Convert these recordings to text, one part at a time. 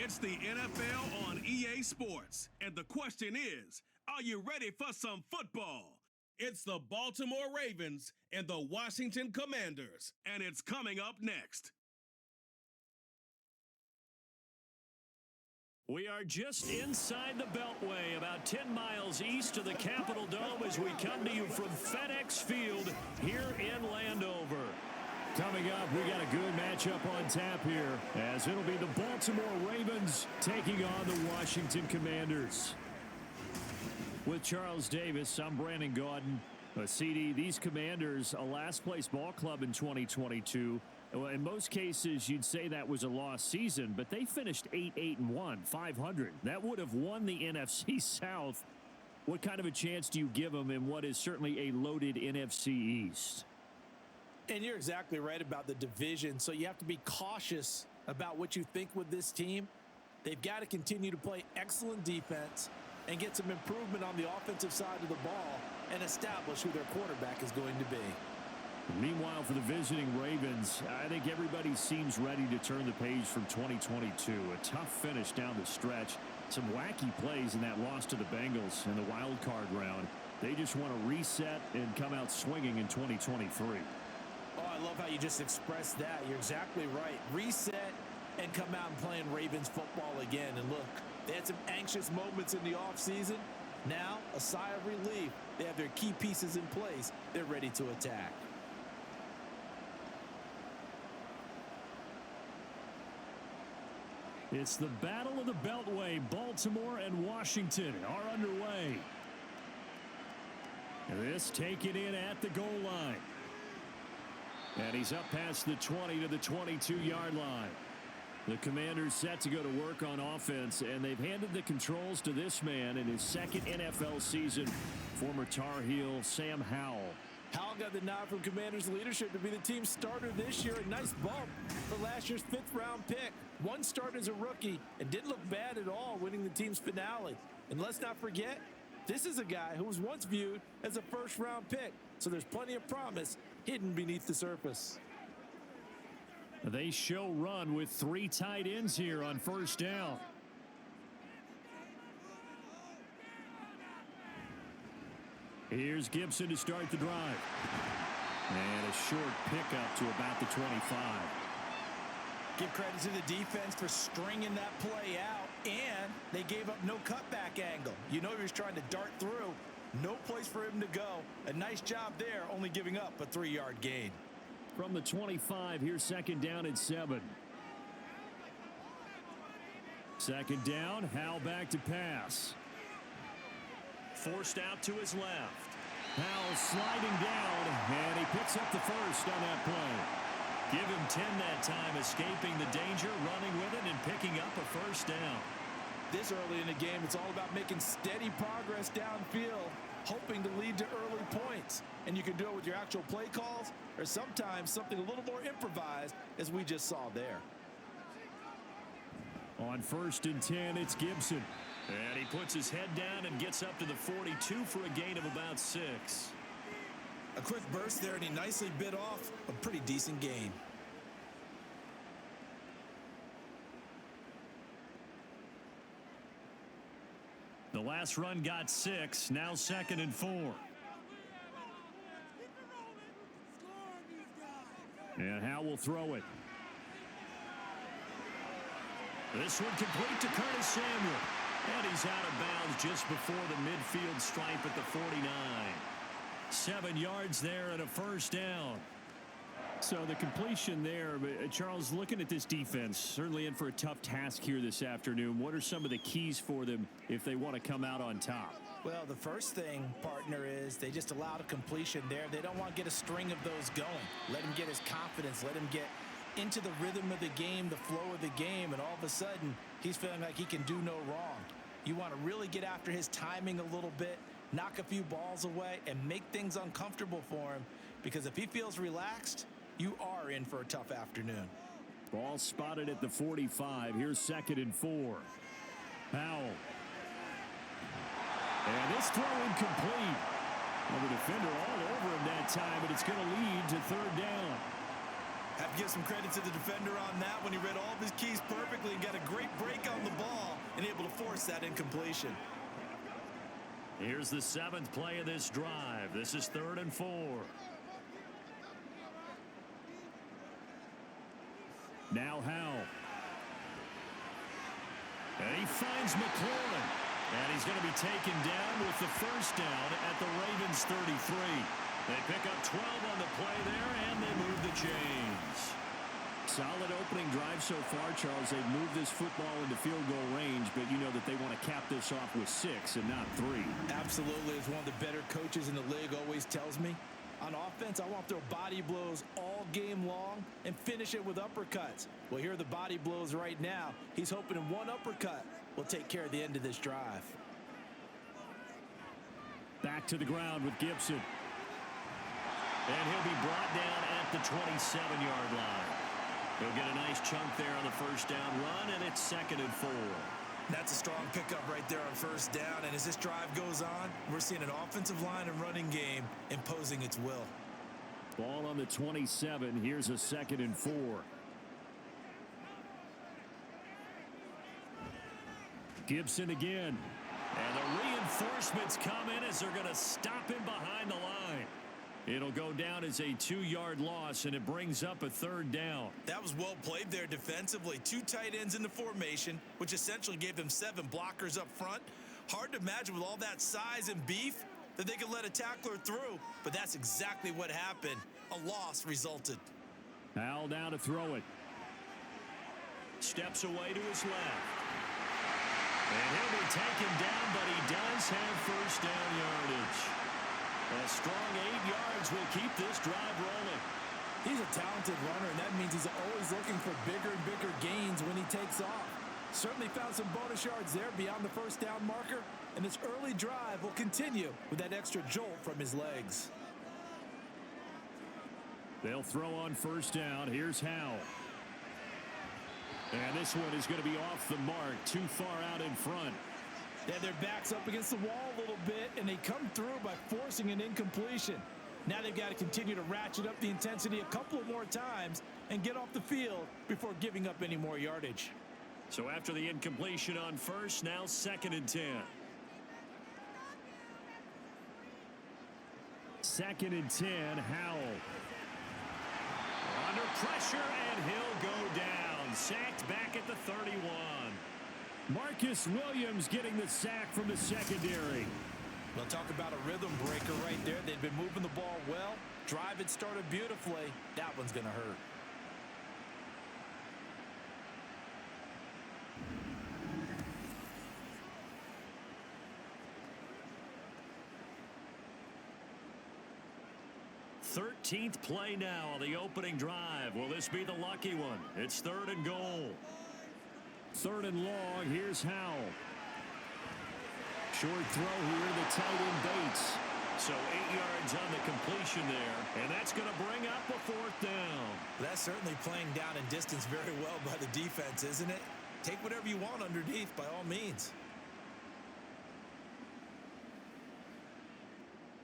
It's the NFL on EA Sports. And the question is, are you ready for some football? It's the Baltimore Ravens and the Washington Commanders. And it's coming up next. We are just inside the Beltway, about 10 miles east of the Capitol Dome as we come to you from FedEx Field here in Landover. Coming up, we got a good matchup on tap here, as it'll be the Baltimore Ravens taking on the Washington Commanders. With Charles Davis, I'm Brandon Gaudin. CD, these Commanders, a last-place ball club in 2022. In most cases, you'd say that was a lost season, but they finished 8-1, 500. That would have won the NFC South. What kind of a chance do you give them in what is certainly a loaded NFC East? And you're exactly right about the division, so you have to be cautious about what you think with this team. They've got to continue to play excellent defense and get some improvement on the offensive side of the ball and establish who their quarterback is going to be. Meanwhile, for the visiting Ravens, I think everybody seems ready to turn the page from 2022. A tough finish down the stretch. Some wacky plays in that loss to the Bengals in the wild card round. They just want to reset and come out swinging in 2023. Oh, I love how you just expressed that. You're exactly right. Reset and come out and playing Ravens football again. And look, they had some anxious moments in the offseason. Now, a sigh of relief. They have their key pieces in place. They're ready to attack. It's the Battle of the Beltway. Baltimore and Washington are underway. This taken in at the goal line. And he's up past the 20 to the 22-yard line. The Commanders set to go to work on offense, and they've handed the controls to this man in his second NFL season, former Tar Heel Sam Howell. Howell got the nod from Commanders leadership to be the team's starter this year. A nice bump for last year's 5th-round pick. One start as a rookie and didn't look bad at all, winning the team's finale. And let's not forget, this is a guy who was once viewed as a first-round pick. So there's plenty of promise hidden beneath the surface. They show run with 3 tight ends here on first down. Here's Gibson to start the drive. And a short pickup to about the 25. Give credit to the defense for stringing that play out, and they gave up no cutback angle. You know he was trying to dart through. No place for him to go. A nice job there, only giving up a 3-yard gain. From the 25, here's second down at 7. Second down, Howell back to pass. Forced out to his left. Howell sliding down, and he picks up the first on that play. Give him 10 that time, escaping the danger, running with it, and picking up a first down. This early in the game, it's all about making steady progress downfield, hoping to lead to early points. And you can do it with your actual play calls, or sometimes something a little more improvised, as we just saw there. On 1st and 10, it's Gibson. And he puts his head down and gets up to the 42 for a gain of about 6. A quick burst there, and he nicely bit off a pretty decent gain. The last run got 6, now 2nd and 4. And Howell will throw it. This one complete to Curtis Samuel. And he's out of bounds just before the midfield stripe at the 49. 7 yards there and a first down. So the completion there, Charles, looking at this defense, certainly in for a tough task here this afternoon. What are some of the keys for them if they want to come out on top? Well, the first thing, partner, is they just allowed a completion there. They don't want to get a string of those going. Let him get his confidence. Let him get into the rhythm of the game, the flow of the game, and all of a sudden, he's feeling like he can do no wrong. You want to really get after his timing a little bit, knock a few balls away, and make things uncomfortable for him, because if he feels relaxed, you are in for a tough afternoon. Ball spotted at the 45. Here's 2nd and 4. Howell. And this throw incomplete. Well, the defender all over him that time, but it's going to lead to 3rd down. Have to give some credit to the defender on that when he read all of his keys perfectly and got a great break on the ball and able to force that incompletion. Here's the 7th play of this drive. This is 3rd and 4. Now Howell. And he finds McLaurin. And he's going to be taken down with the first down at the Ravens 33. They pick up 12 on the play there, and they move the chains. Solid opening drive so far, Charles. They've moved this football into field goal range, but you know that they want to cap this off with 6 and not 3. Absolutely. As one of the better coaches in the league always tells me, on offense, I want to throw body blows all game long and finish it with uppercuts. Well, here are the body blows right now. He's hoping in one uppercut will take care of the end of this drive. Back to the ground with Gibson. And he'll be brought down at the 27-yard line. He'll get a nice chunk there on the first down run, and it's 2nd and 4. That's a strong pickup right there on first down. And as this drive goes on, we're seeing an offensive line and running game imposing its will. Ball on the 27. Here's a 2nd and 4. Gibson again. And the reinforcements come in as they're going to stop him behind the line. It'll go down as a 2-yard loss, and it brings up a 3rd down. That was well played there defensively. 2 tight ends in the formation, which essentially gave them 7 blockers up front. Hard to imagine with all that size and beef that they could let a tackler through, but that's exactly what happened. A loss resulted. Howell down to throw it. Steps away to his left. And he'll be taken down, but he does have first down yardage. A strong 8 yards will keep this drive rolling. He's a talented runner, and that means he's always looking for bigger and bigger gains when he takes off. Certainly found some bonus yards there beyond the first down marker, and this early drive will continue with that extra jolt from his legs. They'll throw on first down. Here's Howell. And this one is going to be off the mark, too far out in front. Yeah, their back's up against the wall a little bit, and they come through by forcing an incompletion. Now they've got to continue to ratchet up the intensity a couple of more times and get off the field before giving up any more yardage. So after the incompletion on first, now 2nd and 10. 2nd and 10, Howell. Under pressure, and he'll go down. Sacked back at the 31. Marcus Williams getting the sack from the secondary. We'll talk about a rhythm breaker right there. They've been moving the ball well. Drive had started beautifully. That one's going to hurt. Thirteenth play now on the opening drive. Will this be the lucky one? It's 3rd and goal. 3rd and long. Here's Howell. Short throw here to the tight end Bates. So 8 yards on the completion there, and that's going to bring up a 4th down. That's certainly playing down in distance very well by the defense, isn't it? Take whatever you want underneath by all means.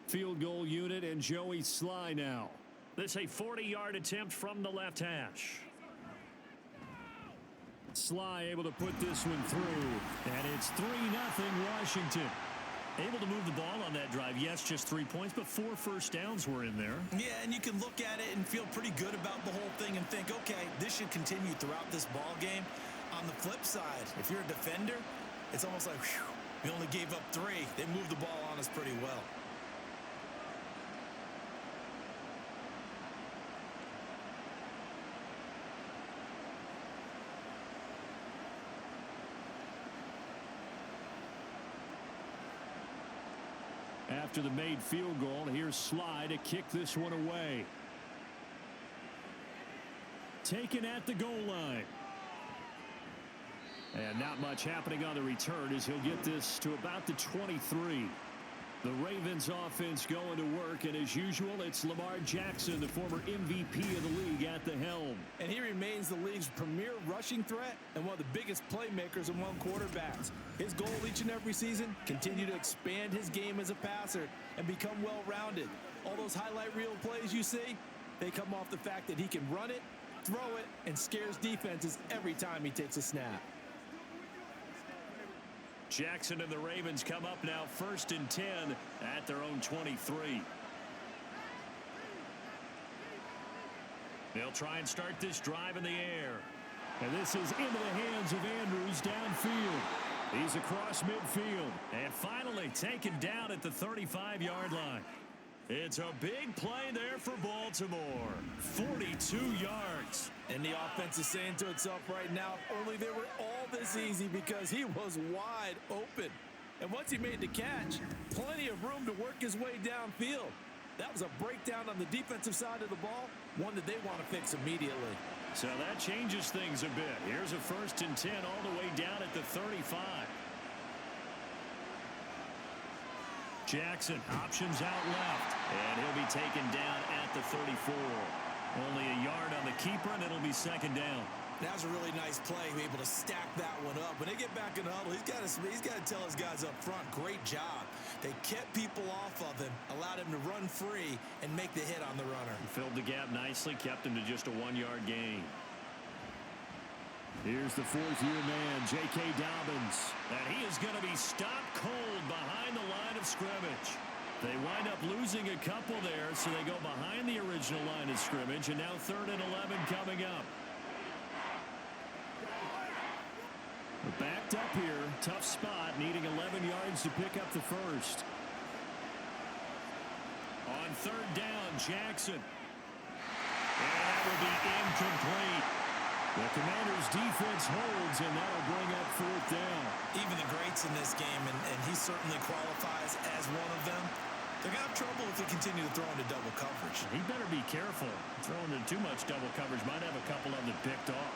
Field goal unit and Joey Sly now. This a 40-yard attempt from the left hash. Sly able to put this one through, and it's 3-0 Washington. Able to move the ball on that drive. Yes, just 3 points, but 4 first downs were in there. Yeah, and you can look at it and feel pretty good about the whole thing and think, okay, this should continue throughout this ball game. On the flip side, if you're a defender, it's almost like, whew, we only gave up 3. They moved the ball on us pretty well. After the made field goal, here's Sly to kick this one away. Taken at the goal line. And not much happening on the return as he'll get this to about the 23. The Ravens offense going to work, and as usual, it's Lamar Jackson, the former MVP of the league, at the helm. And he remains the league's premier rushing threat and one of the biggest playmakers among quarterbacks. His goal each and every season, continue to expand his game as a passer and become well-rounded. All those highlight reel plays you see, they come off the fact that he can run it throw it and scares defenses every time he takes a snap. Jackson and the Ravens come up now 1st and 10 at their own 23. They'll try and start this drive in the air. And this is into the hands of Andrews downfield. He's across midfield. And finally taken down at the 35-yard line. It's a big play there for Baltimore. 42 yards. And the offense is saying to itself right now, if only they were all this easy, because he was wide open. And once he made the catch, plenty of room to work his way downfield. That was a breakdown on the defensive side of the ball, one that they want to fix immediately. So that changes things a bit. Here's a 1st and 10 all the way down at the 35. Jackson options out left, and he'll be taken down at the 34. Only a yard on the keeper, and it'll be 2nd down. That was a really nice play, be able to stack that one up. When they get back in the huddle, he's got to tell his guys up front, great job. They kept people off of him, allowed him to run free, and make the hit on the runner. Filled the gap nicely, kept him to just a 1-yard gain. Here's the 4th-year man, J.K. Dobbins. And he is going to be stopped cold behind the line of scrimmage. They wind up losing a couple there, so they go behind the original line of scrimmage, and now 3rd and 11 coming up. We're backed up here. Tough spot, needing 11 yards to pick up the first. On 3rd down, Jackson. And that will be incomplete. The Commanders' defense holds, and that'll bring up 4th down. Even the greats in this game, and he certainly qualifies as one of them, they're going to have trouble if they continue to throw into double coverage. He better be careful. Throwing into too much double coverage might have a couple of them picked off.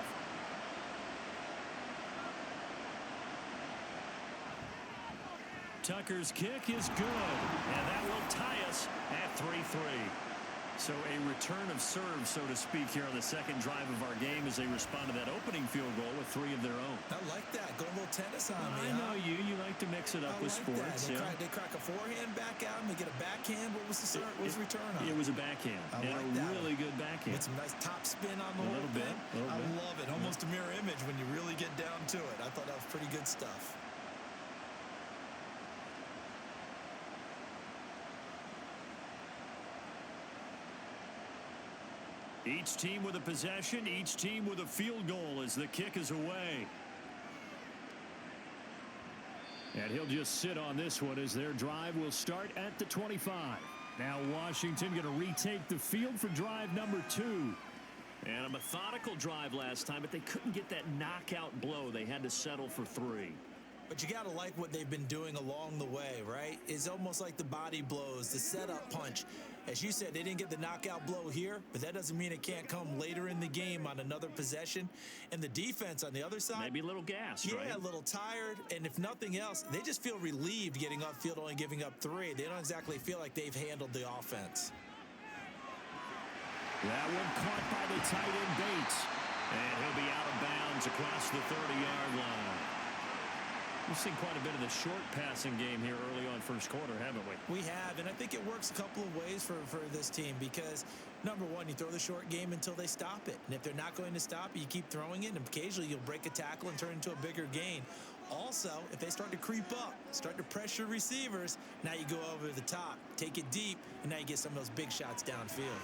Tucker's kick is good, and that will tie us at 3-3. So a return of serve, so to speak, here on the 2nd drive of our game as they respond to that opening field goal with 3 of their own. I like that. Go a little tennis on me. I know you. You like to mix it up with sports. They crack a forehand back out, and they get a backhand. What was the return on? It was a backhand. I like a really good backhand. With some nice top spin on the whole thing. I love it. Almost a mirror image when you really get down to it. I thought that was pretty good stuff. Each team with a possession, each team with a field goal as the kick is away. And he'll just sit on this one as their drive will start at the 25. Now Washington going to retake the field for drive number 2. And a methodical drive last time, but they couldn't get that knockout blow. They had to settle for 3. But you got to like what they've been doing along the way, right? It's almost like the body blows, the setup punch. As you said, they didn't get the knockout blow here, but that doesn't mean it can't come later in the game on another possession. And the defense on the other side, maybe a little gassed, right? Yeah, a little tired. And if nothing else, they just feel relieved getting upfield, only giving up 3. They don't exactly feel like they've handled the offense. That one caught by the tight end Bates. And he'll be out of bounds across the 30-yard line. We've seen quite a bit of the short passing game here early on 1st quarter, haven't we? We have, and I think it works a couple of ways for this team because, number one, you throw the short game until they stop it. And if they're not going to stop it, you keep throwing it, and occasionally you'll break a tackle and turn into a bigger gain. Also, if they start to creep up, start to pressure receivers, now you go over the top, take it deep, and now you get some of those big shots downfield.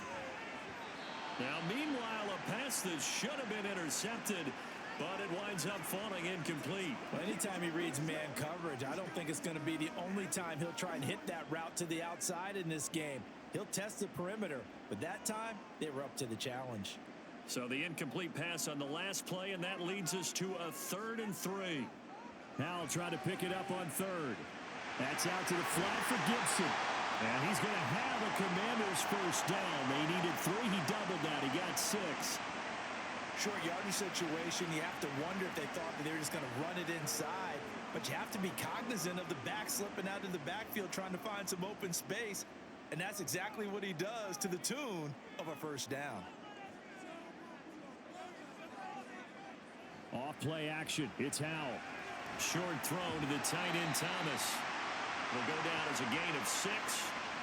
Now, meanwhile, a pass that should have been intercepted, but it winds up falling incomplete. Well, anytime he reads man coverage, I don't think it's going to be the only time he'll try and hit that route to the outside in this game. He'll test the perimeter, but that time, they were up to the challenge. So the incomplete pass on the last play, and that leads us to a 3rd and 3. Now he'll try to pick it up on 3rd. That's out to the flat for Gibson. And he's going to have a Commanders 1st down. They needed 3. He doubled that. He got 6. Short yardage situation, you have to wonder if they thought that they were just going to run it inside. But you have to be cognizant of the back slipping out of the backfield trying to find some open space. And that's exactly what he does to the tune of a 1st down. Off play action. It's Howell. Short throw to the tight end Thomas. Will go down as a gain of 6.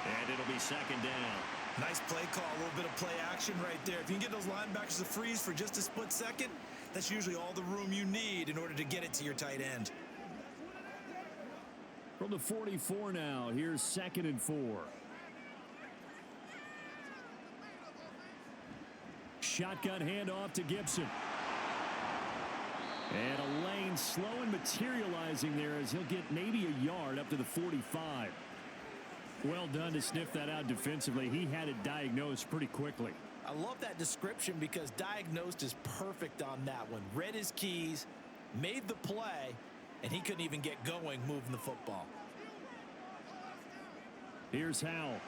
And it'll be second down. Nice play call, a little bit of play action right there. If you can get those linebackers to freeze for just a split second, that's usually all the room you need in order to get it to your tight end. From the 44 now, here's 2nd and 4. Shotgun handoff to Gibson. And a lane slow and materializing there as he'll get maybe a yard up to the 45. Well done to sniff that out defensively. He had it diagnosed pretty quickly. I love that description because diagnosed is perfect on that one. Read his keys, made the play, and he couldn't even get going moving the football. Here's Howell.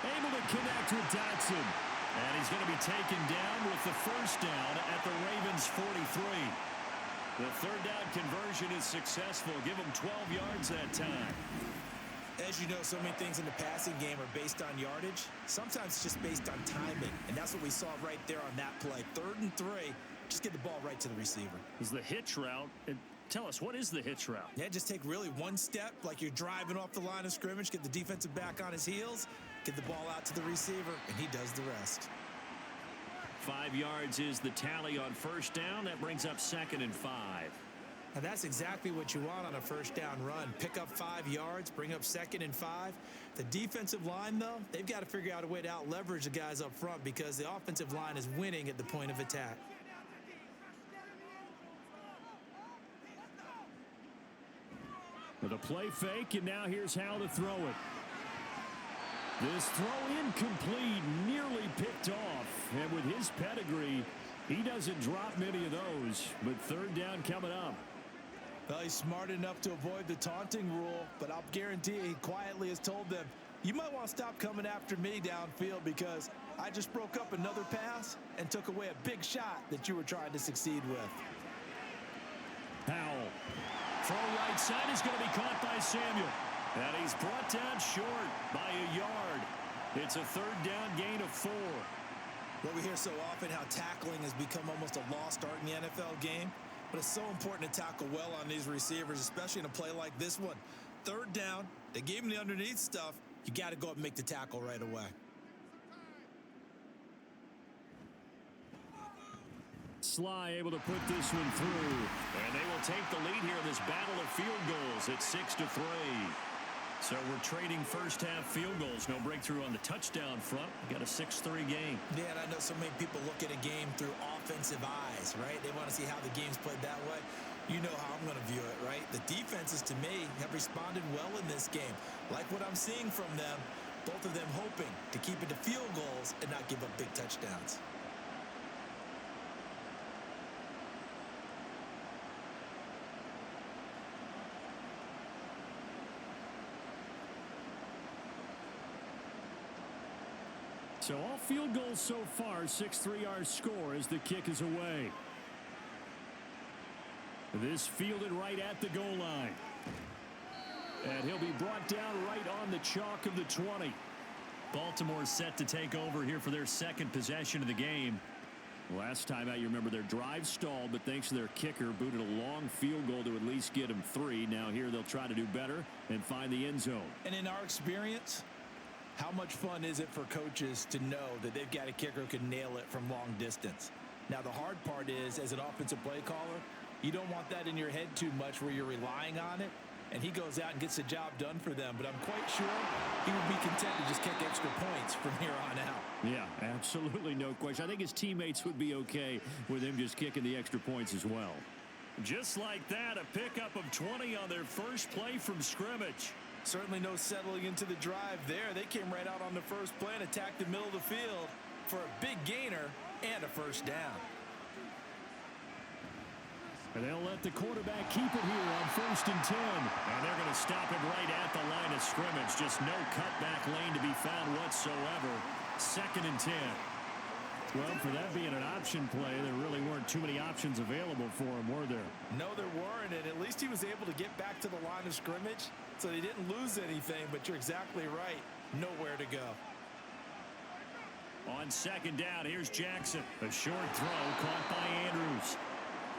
Able to connect with Dotson. And he's going to be taken down with the first down at the Ravens 43. The third down conversion is successful. Give him 12 yards that time. As you know, so many things in the passing game are based on yardage. Sometimes it's just based on timing. And that's what we saw right there on that play. 3rd and 3. Just get the ball right to the receiver. Is the hitch route. Tell us, what is the hitch route? Yeah, just take really one step like you're driving off the line of scrimmage. Get the defensive back on his heels. Get the ball out to the receiver. And he does the rest. 5 yards is the tally on first down. That brings up 2nd and 5. And that's exactly what you want on a first down run. Pick up 5 yards, bring up 2nd and 5. The defensive line, though, they've got to figure out a way to out-leverage the guys up front because the offensive line is winning at the point of attack. With a play fake, and now here's how to throw it. This throw incomplete, nearly picked off. And with his pedigree, he doesn't drop many of those. But third down coming up. Well, he's smart enough to avoid the taunting rule, but I'll guarantee he quietly has told them, you might want to stop coming after me downfield because I just broke up another pass and took away a big shot that you were trying to succeed with. Howell. Throw right side is going to be caught by Samuel. And he's brought down short by a yard. It's a third down gain of 4. Well, we hear so often how tackling has become almost a lost art in the NFL game. But it's so important to tackle well on these receivers, especially in a play like this one. Third down, they gave him the underneath stuff. You got to go up and make the tackle right away. Sly able to put this one through. And they will take the lead here in this battle of field goals at 6-3. So we're trading first-half field goals. No breakthrough on the touchdown front. We got a 6-3 game. Yeah, and I know so many people look at a game through offensive eyes, right? They want to see how the game's played that way. You know how I'm going to view it, right? The defenses, to me, have responded well in this game. Like what I'm seeing from them, both of them hoping to keep it to field goals and not give up big touchdowns. So all field goals so far, 6-3 our score as the kick is away. This fielded right at the goal line. And he'll be brought down right on the chalk of the 20. Baltimore set to take over here for their second possession of the game. Last time out, you remember their drive stalled, but thanks to their kicker, booted a long field goal to at least get them 3. Now here they'll try to do better and find the end zone. And in our experience, how much fun is it for coaches to know that they've got a kicker who can nail it from long distance? Now, the hard part is, as an offensive play caller, you don't want that in your head too much where you're relying on it, and he goes out and gets the job done for them. But I'm quite sure he would be content to just kick extra points from here on out. Yeah, absolutely no question. I think his teammates would be okay with him just kicking the extra points as well. Just like that, a pickup of 20 on their first play from scrimmage. Certainly no settling into the drive there. They came right out on the first play and attacked the middle of the field for a big gainer and a first down. And they'll let the quarterback keep it here on 1st and 10. And they're going to stop him right at the line of scrimmage. Just no cutback lane to be found whatsoever. 2nd and 10. Well, for that being an option play, there really weren't too many options available for him, were there? No, there weren't, and at least he was able to get back to the line of scrimmage, so they didn't lose anything, but you're exactly right. Nowhere to go. On 2nd down, here's Jackson. A short throw caught by Andrews.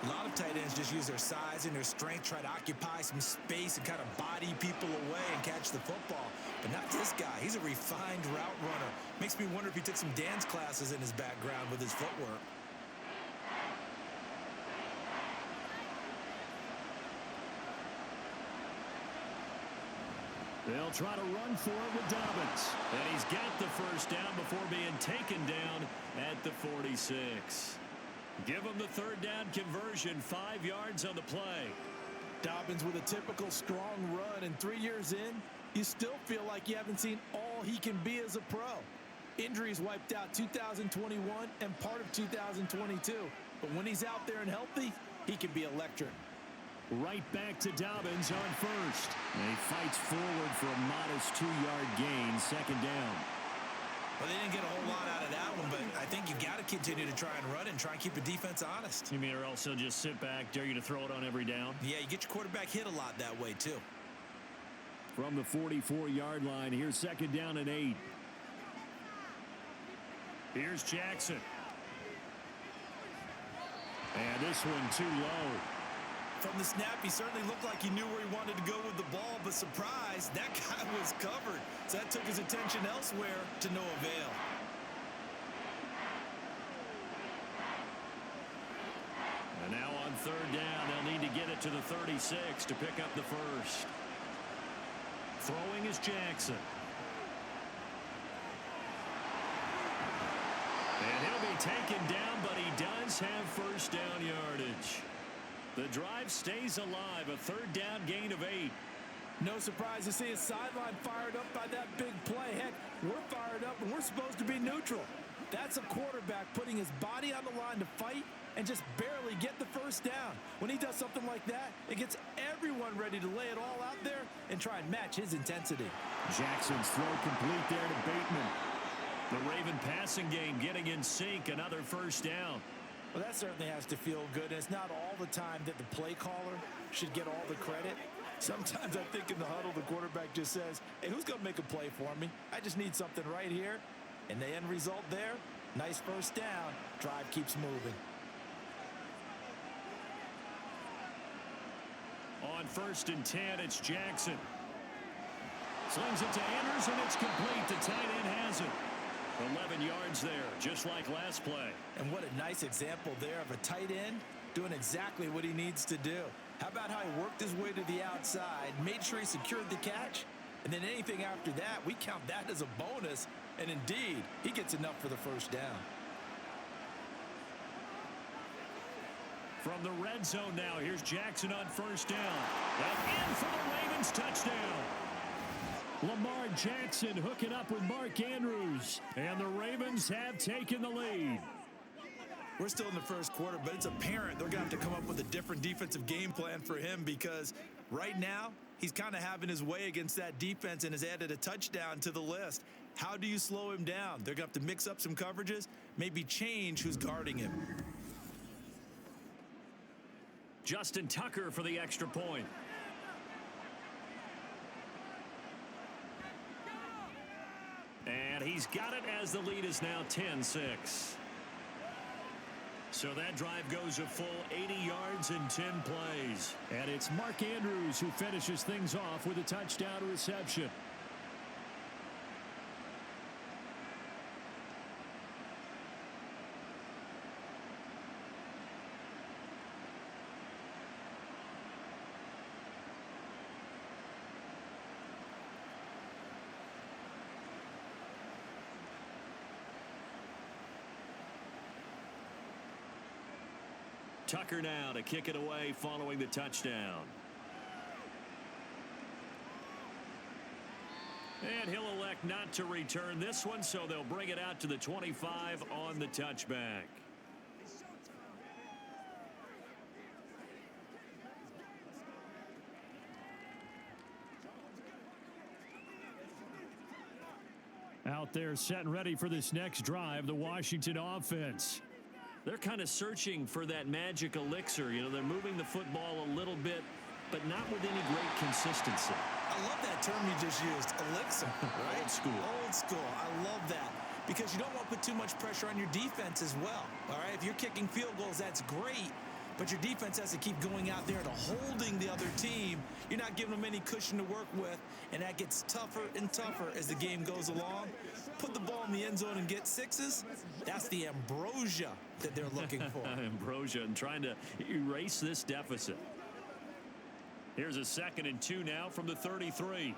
A lot of tight ends just use their size and their strength, try to occupy some space and kind of body people away and catch the football. But not this guy. He's a refined route runner. Makes me wonder if he took some dance classes in his background with his footwork. They'll try to run for it with Dobbins. And he's got the first down before being taken down at the 46. Give him the third down conversion, 5 yards on the play. Dobbins with a typical strong run, and 3 years in, you still feel like you haven't seen all he can be as a pro. Injuries wiped out 2021 and part of 2022. But when he's out there and healthy, he can be electric. Right back to Dobbins on first. And he fights forward for a modest 2-yard gain, second down. Well, they didn't get a whole lot out of that one, but I think you got to continue to try and run and try and keep the defense honest. You mean or else he'll just sit back, dare you to throw it on every down? Yeah, you get your quarterback hit a lot that way, too. From the 44-yard line, here's second down and 8. Here's Jackson. And this one too low. From the snap, he certainly looked like he knew where he wanted to go with the ball, but surprise, that guy was covered. So that took his attention elsewhere to no avail. And now on third down, they'll need to get it to the 36 to pick up the first. Throwing is Jackson. And he'll be taken down, but he does have first down yardage. The drive stays alive, a third down gain of 8. No surprise to see his sideline fired up by that big play. Heck, we're fired up and we're supposed to be neutral. That's a quarterback putting his body on the line to fight and just barely get the first down. When he does something like that, it gets everyone ready to lay it all out there and try and match his intensity. Jackson's throw complete there to Bateman. The Raven passing game getting in sync, another first down. Well, that certainly has to feel good. And it's not all the time that the play caller should get all the credit. Sometimes I think in the huddle, the quarterback just says, hey, who's going to make a play for me? I just need something right here. And the end result there, nice first down. Drive keeps moving. On 1st and 10, it's Jackson. Slings it to Andrews, and it's complete. The tight end has it. 11 yards there, just like last play. And what a nice example there of a tight end doing exactly what he needs to do. How about how he worked his way to the outside, made sure he secured the catch, and then anything after that, we count that as a bonus. And indeed, he gets enough for the first down. From the red zone now, here's Jackson on first down. And in for the Ravens touchdown. Lamar Jackson hooking up with Mark Andrews. And the Ravens have taken the lead. We're still in the first quarter, but it's apparent they're going to have to come up with a different defensive game plan for him because right now he's kind of having his way against that defense and has added a touchdown to the list. How do you slow him down? They're going to have to mix up some coverages, maybe change who's guarding him. Justin Tucker for the extra point. And he's got it as the lead is now 10-6. So that drive goes a full 80 yards in 10 plays. And it's Mark Andrews who finishes things off with a touchdown reception. Tucker now to kick it away following the touchdown. And he'll elect not to return this one, so they'll bring it out to the 25 on the touchback. Out there set and ready for this next drive, the Washington offense. They're kind of searching for that magic elixir. You know, they're moving the football a little bit, but not with any great consistency. I love that term you just used, elixir, right? Old school. Old school. I love that because you don't want to put too much pressure on your defense as well, all right? If you're kicking field goals, that's great, but your defense has to keep going out there and holding the other team. You're not giving them any cushion to work with, and that gets tougher and tougher as the game goes along. Put the ball in the end zone and get sixes. That's the ambrosia that they're looking for. Ambrosia and trying to erase this deficit. Here's a 2nd and 2 now from the 33.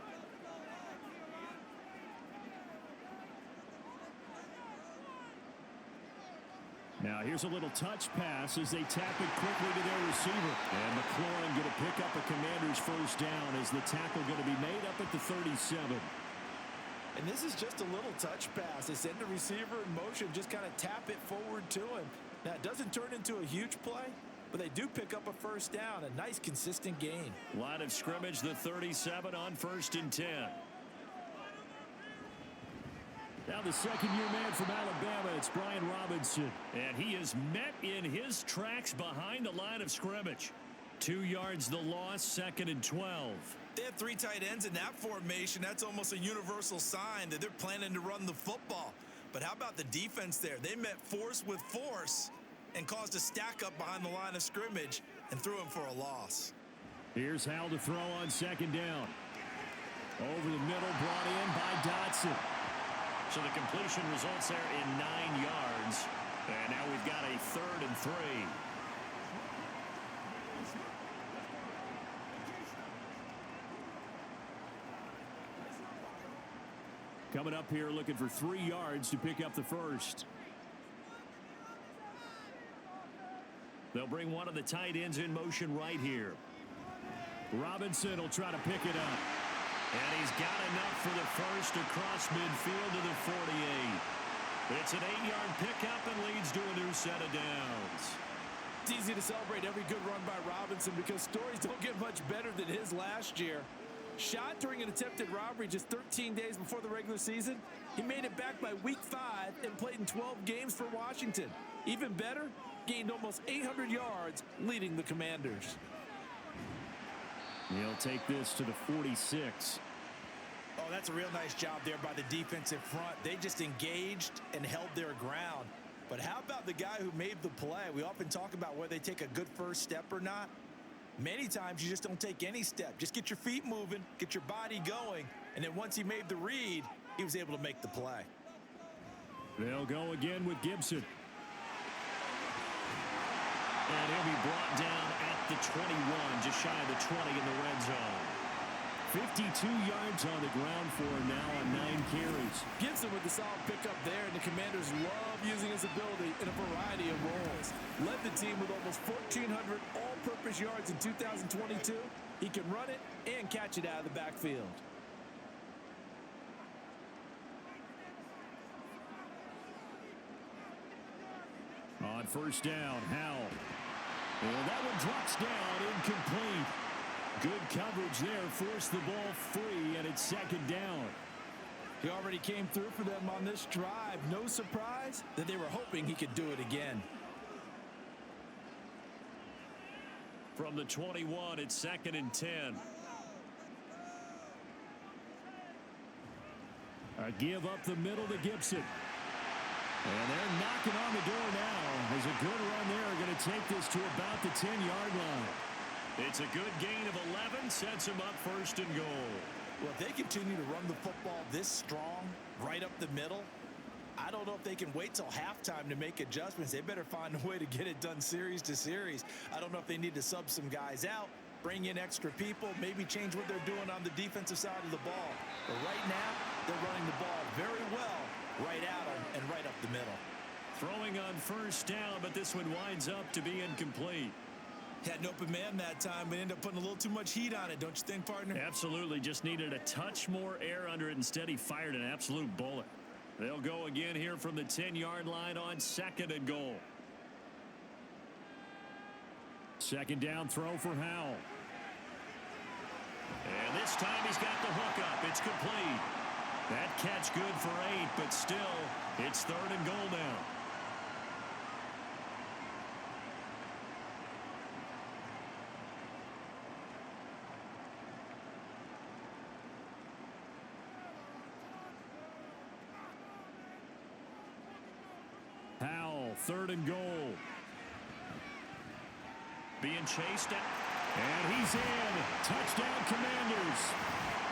Now here's a little touch pass as they tap it quickly to their receiver. And McLaurin going to pick up a Commander's first down as the tackle going to be made up at the 37. And this is just a little touch pass. They send the receiver in motion, just kind of tap it forward to him. Now, it doesn't turn into a huge play, but they do pick up a first down. A nice, consistent gain. Line of scrimmage, the 37 on 1st and 10. Now the second-year man from Alabama, it's Brian Robinson. And he is met in his tracks behind the line of scrimmage. 2 yards the loss, 2nd and 12. They have 3 tight ends in that formation. That's almost a universal sign that they're planning to run the football. But how about the defense there? They met force with force and caused a stack up behind the line of scrimmage and threw him for a loss. Here's Howell to throw on 2nd down. Over the middle, brought in by Dotson. So the completion results there in 9 yards. And now we've got a 3rd and 3. Coming up here looking for 3 yards to pick up the first. They'll bring one of the tight ends in motion right here. Robinson will try to pick it up. And he's got enough for the first across midfield to the 48. It's an 8-yard pickup and leads to a new set of downs. It's easy to celebrate every good run by Robinson because stories don't get much better than his last year. Shot during an attempted robbery just 13 days before the regular season. He made it back by week 5 and played in 12 games for Washington. Even better, gained almost 800 yards leading the Commanders. He'll take this to the 46. Oh, that's a real nice job there by the defensive front. They just engaged and held their ground. But how about the guy who made the play? We often talk about whether they take a good first step or not. Many times you just don't take any step. Just get your feet moving, get your body going, and then once he made the read, he was able to make the play. They'll go again with Gibson. And he'll be brought down at the 21, just shy of the 20 in the red zone. 52 yards on the ground for him now on 9 carries. Gibson with the solid pickup there, and the Commanders love using his ability in a variety of roles. Led the team with almost 1,400 all-purpose yards in 2022. He can run it and catch it out of the backfield. On first down, Howell. And that one drops down, incomplete. Good coverage there, forced the ball free, and it's 2nd down. He already came through for them on this drive. No surprise that they were hoping he could do it again. From the 21, it's 2nd and 10. A give up the middle to Gibson. And they're knocking on the door now. There's a good run there. Going to take this to about the 10-yard line. It's a good gain of 11. Sets him up 1st and goal. Well, if they continue to run the football this strong, right up the middle, I don't know if they can wait till halftime to make adjustments. They better find a way to get it done series to series. I don't know if they need to sub some guys out, bring in extra people, maybe change what they're doing on the defensive side of the ball. But right now, they're running the ball very well right at them and right up the middle. Throwing on first down, but this one winds up to be incomplete. Had an open man that time, but ended up putting a little too much heat on it, don't you think, partner? Absolutely. Just needed a touch more air under it. Instead, he fired an absolute bullet. They'll go again here from the 10-yard line on 2nd and goal. 2nd down throw for Howell. And this time he's got the hook up. It's complete. That catch good for 8, but still, it's 3rd and goal now. Howell, 3rd and goal. being chased down. And he's in. Touchdown, Commanders.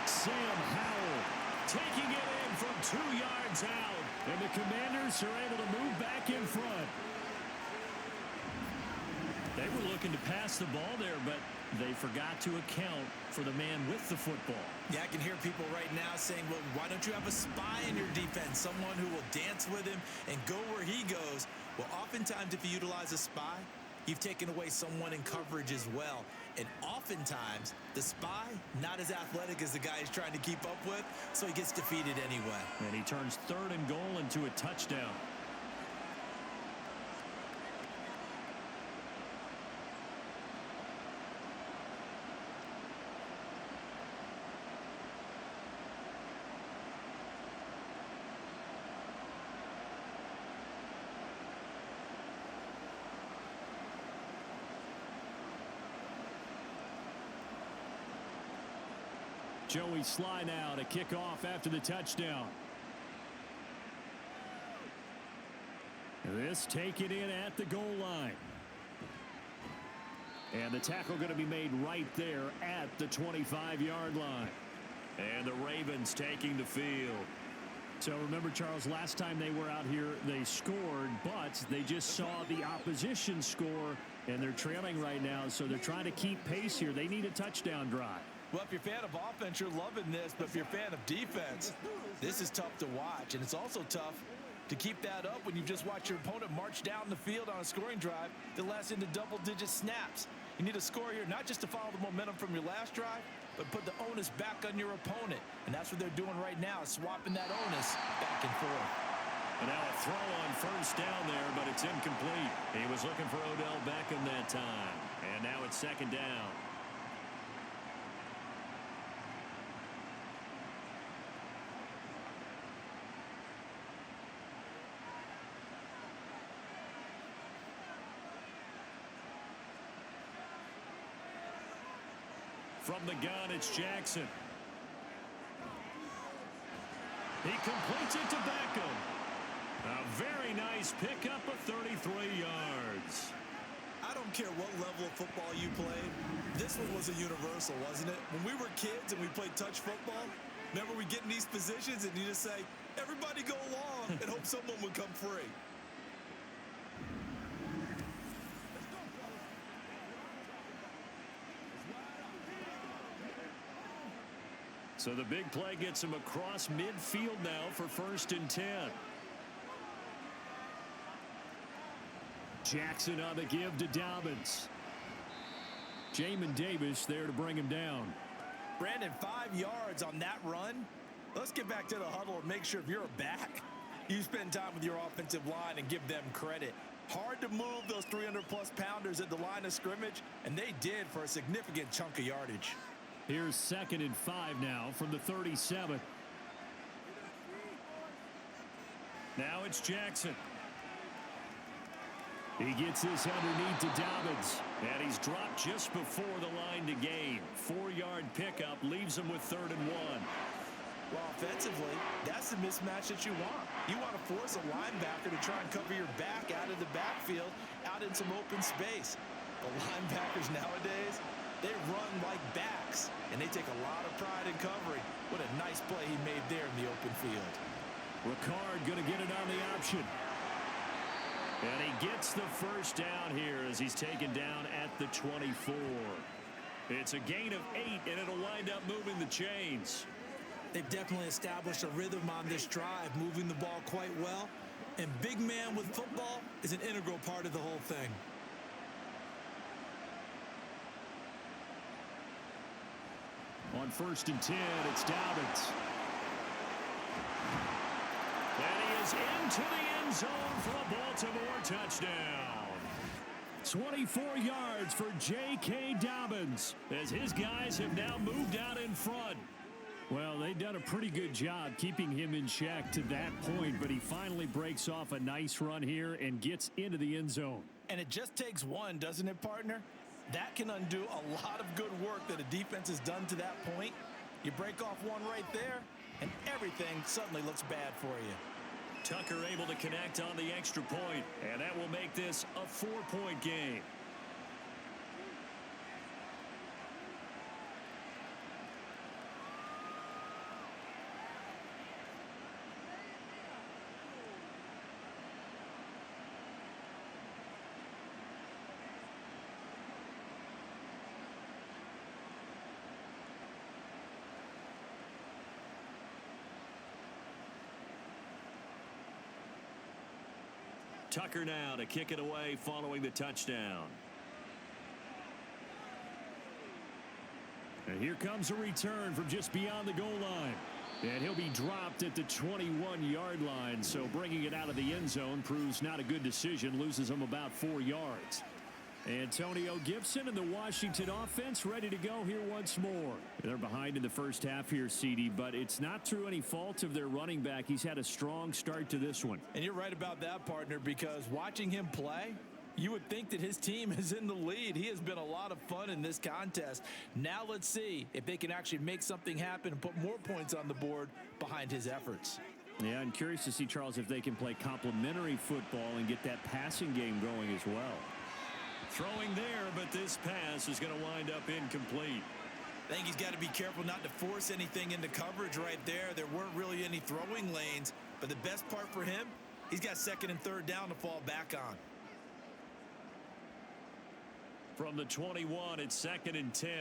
Sam Howell taking it in from 2 yards out. And the Commanders are able to move back in front. They were looking to pass the ball there, but they forgot to account for the man with the football. Yeah, I can hear people right now saying, well, why don't you have a spy in your defense, someone who will dance with him and go where he goes? Well, oftentimes if you utilize a spy, you've taken away someone in coverage as well. And oftentimes, the spy, not as athletic as the guy he's trying to keep up with, so he gets defeated anyway. And he turns 3rd and goal into a touchdown. Joey Sly now to kick off after the touchdown. This taken in at the goal line. And the tackle going to be made right there at the 25-yard line. And the Ravens taking the field. So remember, Charles, last time they were out here, they scored, but they just saw the opposition score, and they're trailing right now, so they're trying to keep pace here. They need a touchdown drive. Well, if you're a fan of offense, you're loving this. But if you're a fan of defense, this is tough to watch. And it's also tough to keep that up when you've just watched your opponent march down the field on a scoring drive that lasts into double-digit snaps. You need a score here, not just to follow the momentum from your last drive, but put the onus back on your opponent. And that's what they're doing right now, swapping that onus back and forth. And now a throw on 1st down there, but it's incomplete. He was looking for Odell Beckham that time. And now it's 2nd down. From the gun, it's Jackson. He completes it to Beckham. A very nice pickup of 33 yards. I don't care what level of football you played. This one was a universal, wasn't it? When we were kids and we played touch football, remember we get in these positions and you just say, everybody go along and hope someone would come free. So the big play gets him across midfield now for 1st and 10. Jackson on the give to Dobbins. Jamin Davis there to bring him down. Brandon, 5 yards on that run. Let's get back to the huddle and make sure if you're a back, you spend time with your offensive line and give them credit. Hard to move those 300-plus pounders at the line of scrimmage, and they did for a significant chunk of yardage. Here's 2nd and 5 now from the 37. Now it's Jackson. He gets this underneath to Dobbins, and he's dropped just before the line to gain. 4-yard pickup leaves him with 3rd and 1. Well, offensively, that's the mismatch that you want. You want to force a linebacker to try and cover your back out of the backfield, out in some open space. The linebackers nowadays, they run like backs, and they take a lot of pride in covering. What a nice play he made there in the open field. Ricard going to get it on the option. And he gets the 1st down here as he's taken down at the 24. It's a gain of 8, and it'll wind up moving the chains. They've definitely established a rhythm on this drive, moving the ball quite well. And big man with football is an integral part of the whole thing. On 1st and 10, it's Dobbins. And he is into the end zone for a Baltimore touchdown. 24 yards for J.K. Dobbins as his guys have now moved out in front. Well, they've done a pretty good job keeping him in check to that point, but he finally breaks off a nice run here and gets into the end zone. And it just takes one, doesn't it, partner? That can undo a lot of good work that a defense has done to that point. You break off one right there, and everything suddenly looks bad for you. Tucker able to connect on the extra point, and that will make this a 4-point game. Tucker now to kick it away following the touchdown. And here comes a return from just beyond the goal line. And he'll be dropped at the 21-yard line. So bringing it out of the end zone proves not a good decision. Loses him about 4 yards. Antonio Gibson and the Washington offense ready to go here once more. They're behind in the first half here, CD, but it's not through any fault of their running back. He's had a strong start to this one. And you're right about that, partner, because watching him play, you would think that his team is in the lead. He has been a lot of fun in this contest. Now let's see if they can actually make something happen and put more points on the board behind his efforts. Yeah, I'm curious to see, Charles, if they can play complementary football and get that passing game going as well. Throwing there, but this pass is going to wind up incomplete. I think he's got to be careful not to force anything into coverage right there. There weren't really any throwing lanes, but the best part for him, he's got second and third down to fall back on. From the 21, it's second and 10.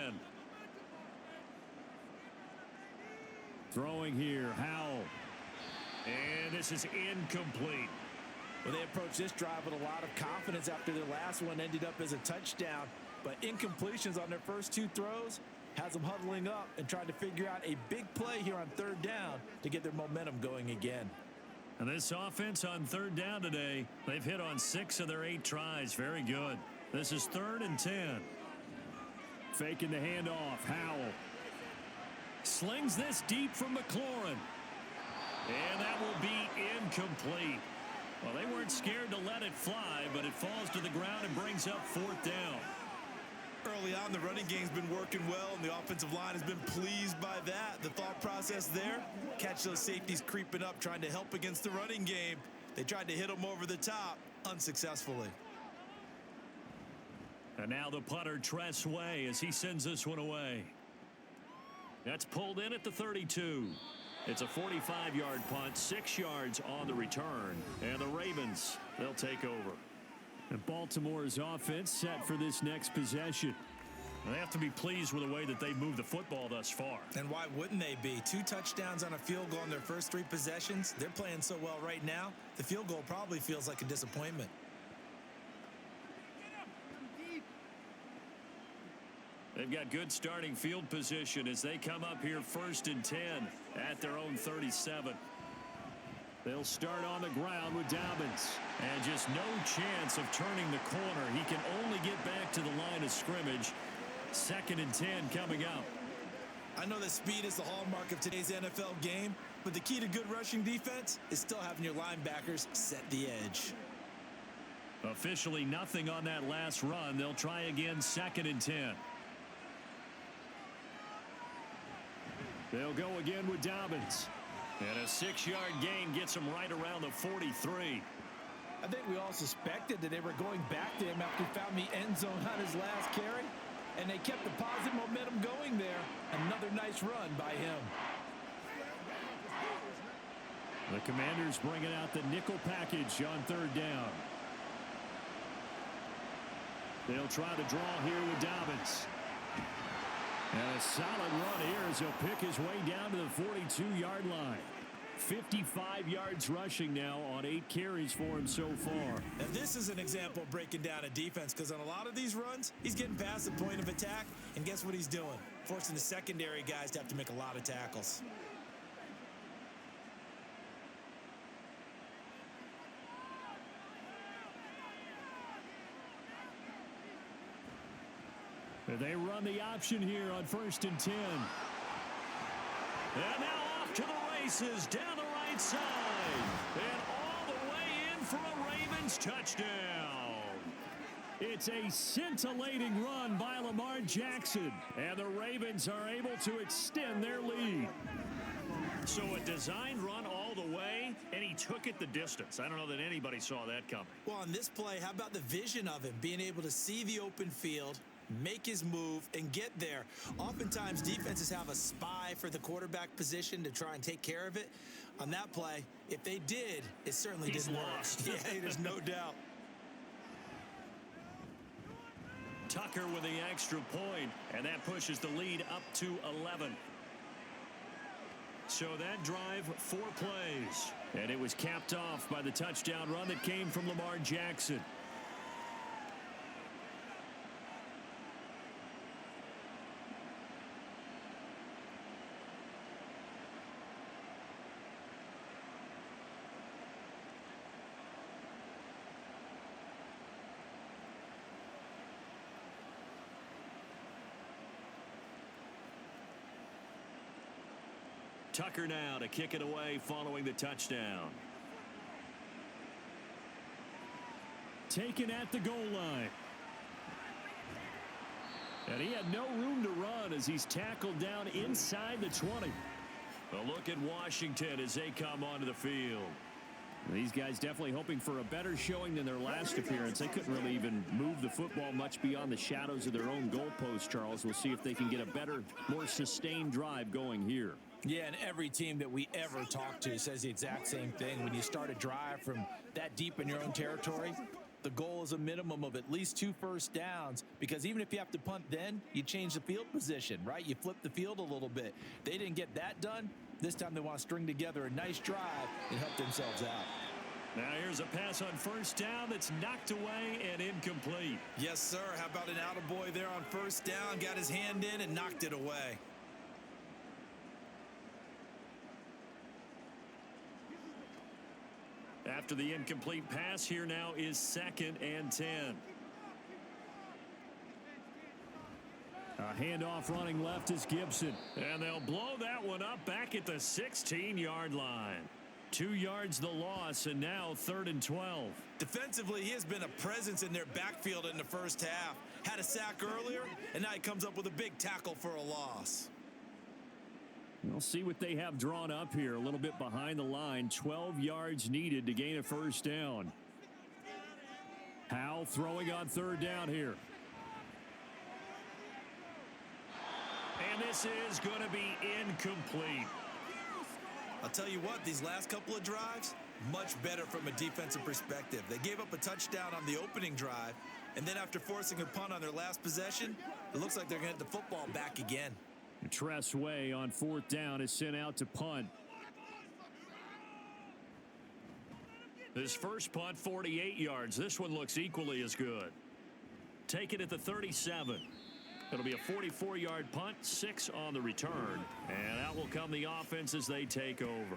Throwing here, Howell. And this is incomplete. Well, they approached this drive with a lot of confidence after their last one ended up as a touchdown. But incompletions on their first 2 throws has them huddling up and trying to figure out a big play here on third down to get their momentum going again. And this offense on third down today, they've hit on 6 of their 8 tries. Very good. This is third and 10. Faking the handoff. Howell slings this deep from McLaurin. And that will be incomplete. Well, they weren't scared to let it fly, but it falls to the ground and brings up fourth down. Early on, the running game's been working well, and the offensive line has been pleased by that. The thought process there, catch those safeties creeping up, trying to help against the running game. They tried to hit them over the top, unsuccessfully. And now the punter, Tress Way, as he sends this one away. That's pulled in at the 32. It's a 45-yard punt, 6 yards on the return. And the Ravens, they'll take over. And Baltimore's offense set for this next possession. They have to be pleased with the way that they've moved the football thus far. And why wouldn't they be? 2 touchdowns on a field goal in their first 3 possessions. They're playing so well right now, the field goal probably feels like a disappointment. They've got good starting field position as they come up here first and 10 at their own 37. They'll start on the ground with Dobbins. And just no chance of turning the corner. He can only get back to the line of scrimmage. Second and 10 coming up. I know that speed is the hallmark of today's NFL game, but the key to good rushing defense is still having your linebackers set the edge. Officially nothing on that last run. They'll try again second and 10. They'll go again with Dobbins. And a 6-yard gain gets him right around the 43. I think we all suspected that they were going back to him after he found the end zone on his last carry. And they kept the positive momentum going there. Another nice run by him. The Commanders bringing out the nickel package on third down. They'll try to draw here with Dobbins. And a solid run here as he'll pick his way down to the 42-yard line. 55 yards rushing now on 8 carries for him so far. Now this is an example of breaking down a defense, because on a lot of these runs, he's getting past the point of attack, and guess what he's doing? Forcing the secondary guys to have to make a lot of tackles. They run the option here on first and 10. And now off to the races down the right side. And all the way in for a Ravens touchdown. It's a scintillating run by Lamar Jackson. And the Ravens are able to extend their lead. So a designed run all the way, and he took it the distance. I don't know that anybody saw that coming. Well, on this play, how about the vision of him? Being able to see the open field, make his move, and get there. Oftentimes, defenses have a spy for the quarterback position to try and take care of it. On that play, if they did, it certainly didn't work. Yeah, there's no doubt. Tucker with the extra point, and that pushes the lead up to 11. So that drive, 4 plays. And it was capped off by the touchdown run that came from Lamar Jackson. Tucker now to kick it away following the touchdown. Taken at the goal line. And he had no room to run as he's tackled down inside the 20. A look at Washington as they come onto the field. These guys definitely hoping for a better showing than their last appearance. They couldn't really even move the football much beyond the shadows of their own goalpost, Charles. We'll see if they can get a better, more sustained drive going here. Yeah, and every team that we ever talk to says the exact same thing. When you start a drive from that deep in your own territory, the goal is a minimum of at least 2 first downs, because even if you have to punt then, you change the field position, right? You flip the field a little bit. They didn't get that done. This time they want to string together a nice drive and help themselves out. Now here's a pass on first down that's knocked away and incomplete. Yes, sir. How about an attaboy there on first down? Got his hand in and knocked it away. After the incomplete pass, here now is 2nd and 10. A handoff running left is Gibson. And they'll blow that one up back at the 16-yard line. 2 yards the loss, and now 3rd and 12. Defensively, he has been a presence in their backfield in the first half. Had a sack earlier, and now he comes up with a big tackle for a loss. We'll see what they have drawn up here. A little bit behind the line. 12 yards needed to gain a first down. Howell throwing on 3rd down here. And this is going to be incomplete. I'll tell you what, these last couple of drives, much better from a defensive perspective. They gave up a touchdown on the opening drive, and then after forcing a punt on their last possession, it looks like they're going to get the football back again. Tress Way on 4th down is sent out to punt. This first punt, 48 yards. This one looks equally as good. Take it at the 37. It'll be a 44-yard punt, 6 on the return. And out will come the offense as they take over.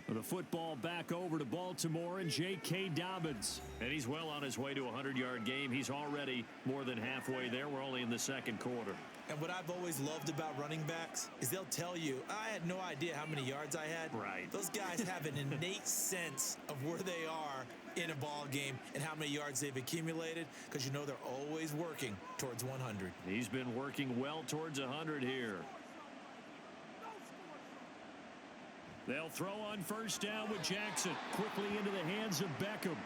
The football back over to Baltimore and J.K. Dobbins. And he's well on his way to a 100-yard game. He's already more than halfway there. We're only in the 2nd quarter. And what I've always loved about running backs is they'll tell you, I had no idea how many yards I had. Right. Those guys have an innate sense of where they are in a ball game and how many yards they've accumulated, because you know they're always working towards 100. He's been working well towards 100 here. They'll throw on first down with Jackson. Quickly into the hands of Beckham.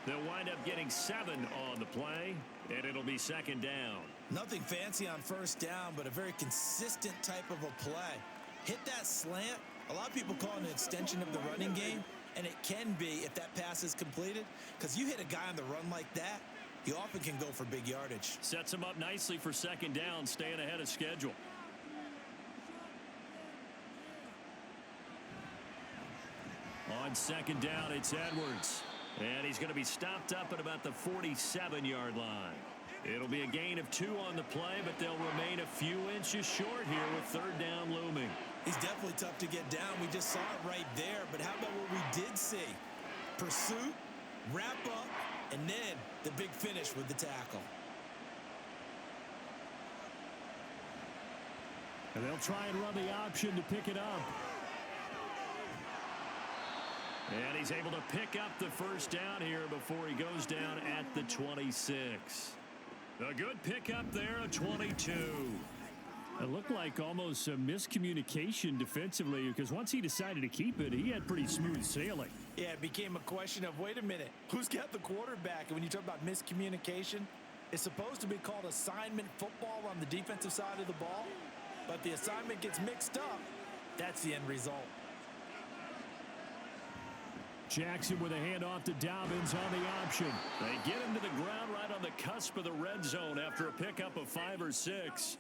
They'll wind up getting 7 on the play, and it'll be 2nd down. Nothing fancy on first down, but a very consistent type of a play. Hit that slant. A lot of people call it an extension of the running game, and it can be if that pass is completed, because you hit a guy on the run like that, he often can go for big yardage. Sets him up nicely for 2nd down, staying ahead of schedule. On 2nd down, it's Edwards. And he's going to be stopped up at about the 47-yard line. It'll be a gain of 2 on the play, but they'll remain a few inches short here with 3rd down looming. He's definitely tough to get down. We just saw it right there. But how about what we did see? Pursuit, wrap up, and then the big finish with the tackle. And they'll try and run the option to pick it up. And he's able to pick up the first down here before he goes down at the 26. A good pickup there, a 22. It looked like almost a miscommunication defensively, because once he decided to keep it, he had pretty smooth sailing. Yeah, it became a question of, wait a minute, who's got the quarterback? And when you talk about miscommunication, it's supposed to be called assignment football on the defensive side of the ball, but the assignment gets mixed up. That's the end result. Jackson with a handoff to Dobbins on the option. They get him to the ground right on the cusp of the red zone after a pickup of 5 or 6.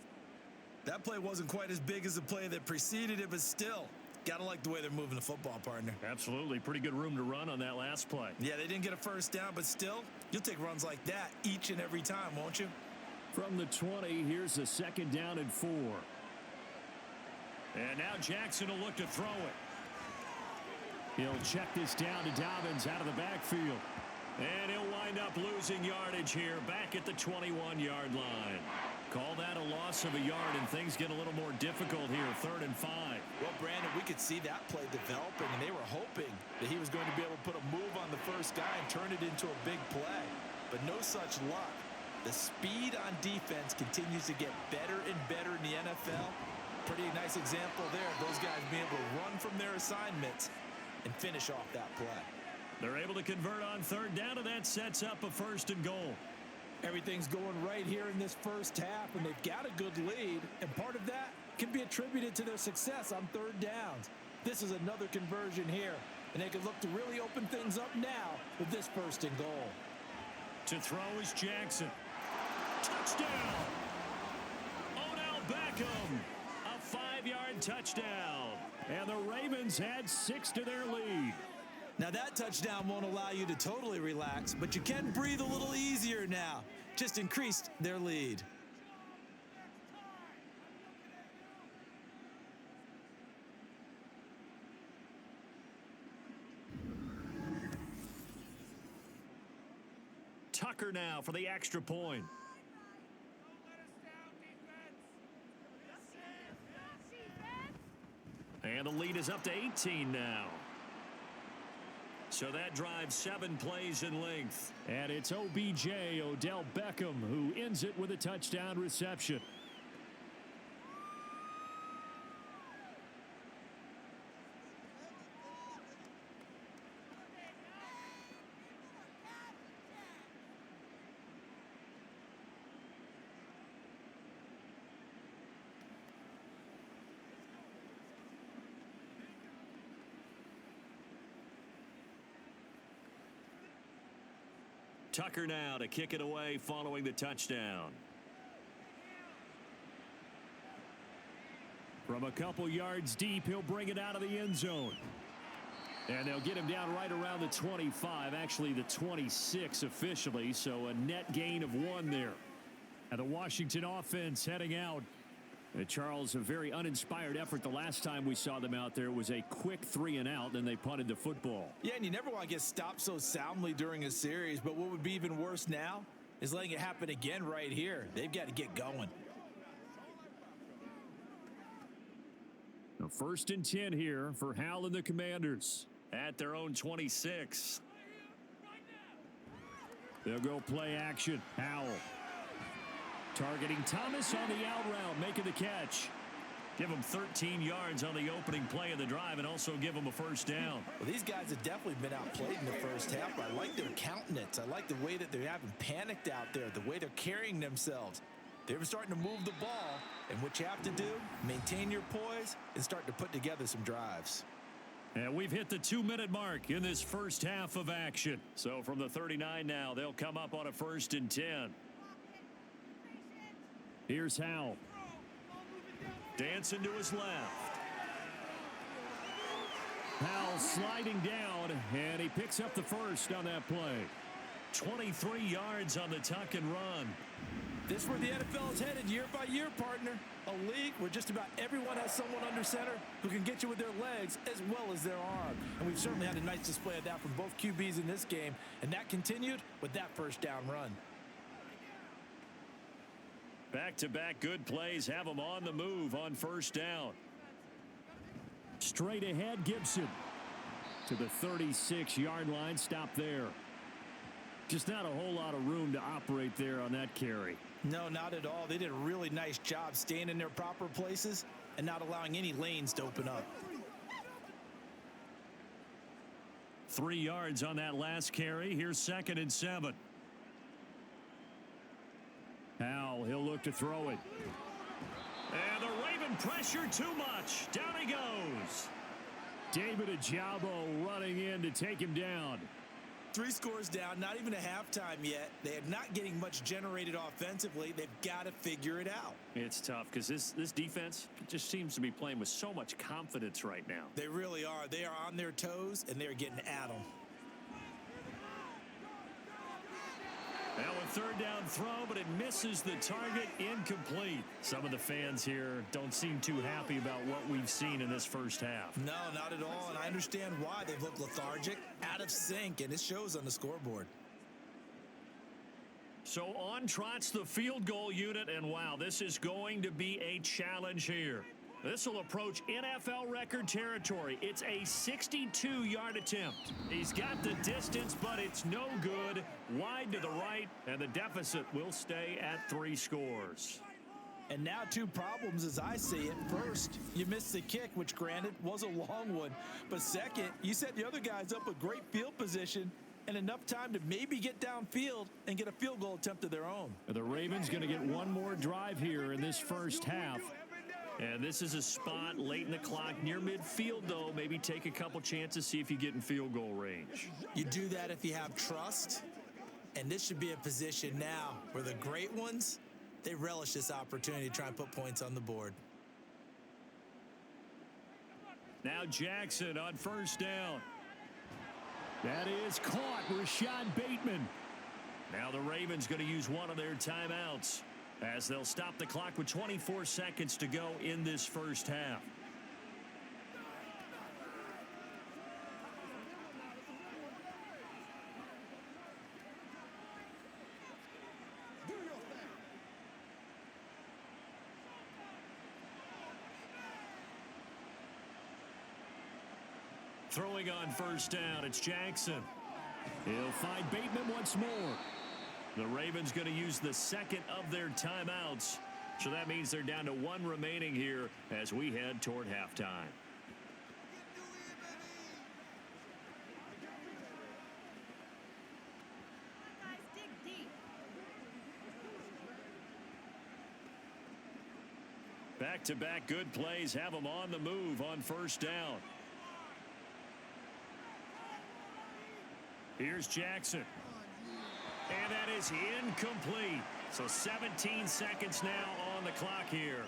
That play wasn't quite as big as the play that preceded it, but still, Got to like the way they're moving the football, partner. Absolutely. Pretty good room to run on that last play. Yeah, they didn't get a first down, but still, you'll take runs like that each and every time, won't you? From the 20, here's a 2nd down and 4. And now Jackson will look to throw it. He'll check this down to Dobbins out of the backfield. And he'll wind up losing yardage here back at the 21-yard line. Call that a loss of a yard, and things get a little more difficult here, 3rd and 5. Well, Brandon, we could see that play developing, and they were hoping that he was going to be able to put a move on the first guy and turn it into a big play. But no such luck. The speed on defense continues to get better and better in the NFL. Pretty nice example there of those guys being able to run from their assignments and finish off that play. They're able to convert on 3rd down, and that sets up a 1st and goal. Everything's going right here in this first half, and they've got a good lead, and part of that can be attributed to their success on 3rd downs. This is another conversion here, and they can look to really open things up now with this 1st and goal. To throw is Jackson. Touchdown! Odell Beckham, a 5-yard touchdown, and the Ravens add 6 to their lead. Now that touchdown won't allow you to totally relax, but you can breathe a little easier now. Just increased their lead. Tucker now for the extra point. And the lead is up to 18 now. So that drives 7 plays in length. And it's OBJ, Odell Beckham, who ends it with a touchdown reception. Tucker now to kick it away following the touchdown. From a couple yards deep, he'll bring it out of the end zone. And they'll get him down right around the 25, actually the 26 officially, so a net gain of 1 there. And the Washington offense heading out. Charles, a very uninspired effort the last time we saw them out there was a quick 3 and out, and they punted the football. Yeah, and you never want to get stopped so soundly during a series, but what would be even worse now is letting it happen again right here. They've got to get going. Now 1st and 10 here for Howell and the Commanders at their own 26. They'll go play action. Howell targeting Thomas on the out route, making the catch. Give him 13 yards on the opening play of the drive and also give him a 1st down. Well, these guys have definitely been outplayed in the first half. I like their countenance. I like the way that they haven't panicked out there, the way they're carrying themselves. They're starting to move the ball, and what you have to do, maintain your poise and start to put together some drives. And we've hit the 2-minute mark in this first half of action. So from the 39 now, they'll come up on a 1st and 10. Here's Howell. Dancing to his left. Howell sliding down, and he picks up the 1st on that play. 23 yards on the tuck and run. This is where the NFL is headed year by year, partner. A league where just about everyone has someone under center who can get you with their legs as well as their arm. And we've certainly had a nice display of that from both QBs in this game, and that continued with that 1st down run. Back-to-back good plays have them on the move on 1st down. Straight ahead, Gibson to the 36-yard line. Stop there. Just not a whole lot of room to operate there on that carry. No, not at all. They did a really nice job staying in their proper places and not allowing any lanes to open up. 3 yards on that last carry. Here's 2nd and 7. Howell, he'll look to throw it. And the Raven pressure too much. Down he goes. David Ajabo running in to take him down. 3 scores down, not even a halftime yet. They are not getting much generated offensively. They've got to figure it out. It's tough because this defense just seems to be playing with so much confidence right now. They really are. They are on their toes, and they're getting at them. Now a third down throw, but it misses the target, incomplete. Some of the fans here don't seem too happy about what we've seen in this first half. No, not at all, and I understand why. They've looked lethargic, out of sync, and it shows on the scoreboard. So on trots the field goal unit, and wow, this is going to be a challenge here. This will approach NFL record territory. It's a 62-yard attempt. He's got the distance, but it's no good. Wide to the right, and the deficit will stay at 3 scores. And now 2 problems as I see it. First, you missed the kick, which granted was a long one. But second, you set the other guys up with great field position and enough time to maybe get downfield and get a field goal attempt of their own. The Ravens going to get one more drive here in this first half. And this is a spot late in the clock near midfield, though. Maybe take a couple chances, see if you get in field goal range. You do that if you have trust. And this should be a position now where the great ones, they relish this opportunity to try and put points on the board. Now Jackson on first down. That is caught. Rashad Bateman. Now the Ravens going to use one of their timeouts, as they'll stop the clock with 24 seconds to go in this first half. Throwing on first down, it's Jackson. He'll find Bateman once more. The Ravens going to use the second of their timeouts. So that means they're down to 1 remaining here as we head toward halftime. Back-to-back good plays have them on the move on first down. Here's Jackson. And that is incomplete. So 17 seconds now on the clock here.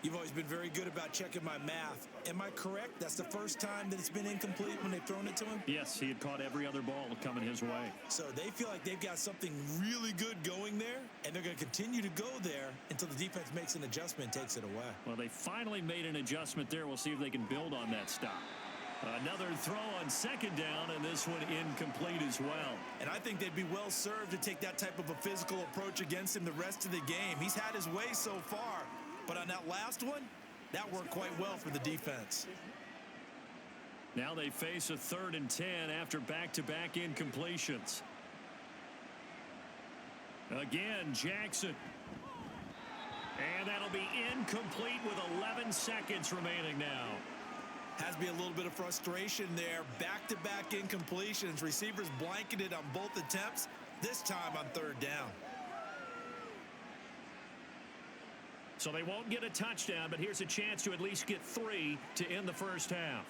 You've always been very good about checking my math. Am I correct? That's the first time that it's been incomplete when they've thrown it to him? Yes, he had caught every other ball coming his way. So they feel like they've got something really good going there, and they're going to continue to go there until the defense makes an adjustment and takes it away. Well, they finally made an adjustment there. We'll see if they can build on that stop. Another throw on second down, and this one incomplete as well. And I think they'd be well served to take that type of a physical approach against him the rest of the game. He's had his way so far, but on that last one, that worked quite well for the defense. Now they face a 3rd and 10 after back-to-back incompletions. Again, Jackson. And that'll be incomplete with 11 seconds remaining now. Has to be a little bit of frustration there. Back-to-back incompletions. Receivers blanketed on both attempts, this time on 3rd down. So they won't get a touchdown, but here's a chance to at least get 3 to end the first half.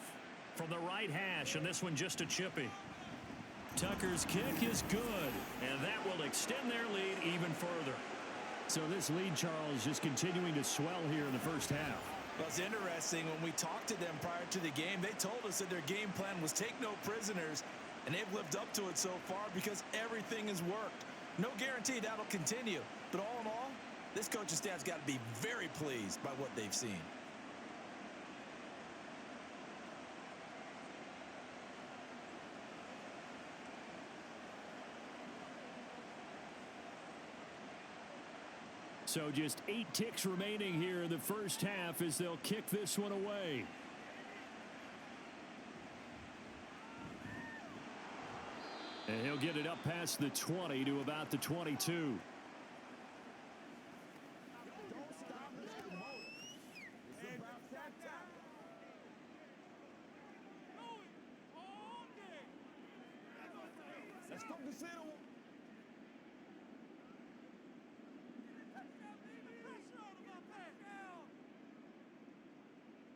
From the right hash, and this one just a chippy. Tucker's kick is good, and that will extend their lead even further. So this lead, Charles, just continuing to swell here in the first half. Well, it's interesting. When we talked to them prior to the game, they told us that their game plan was take no prisoners, and they've lived up to it so far because everything has worked. No guarantee that'll continue, but all in all, this coaching staff's got to be very pleased by what they've seen. So just 8 ticks remaining here in the first half as they'll kick this one away. And he'll get it up past the 20 to about the 22.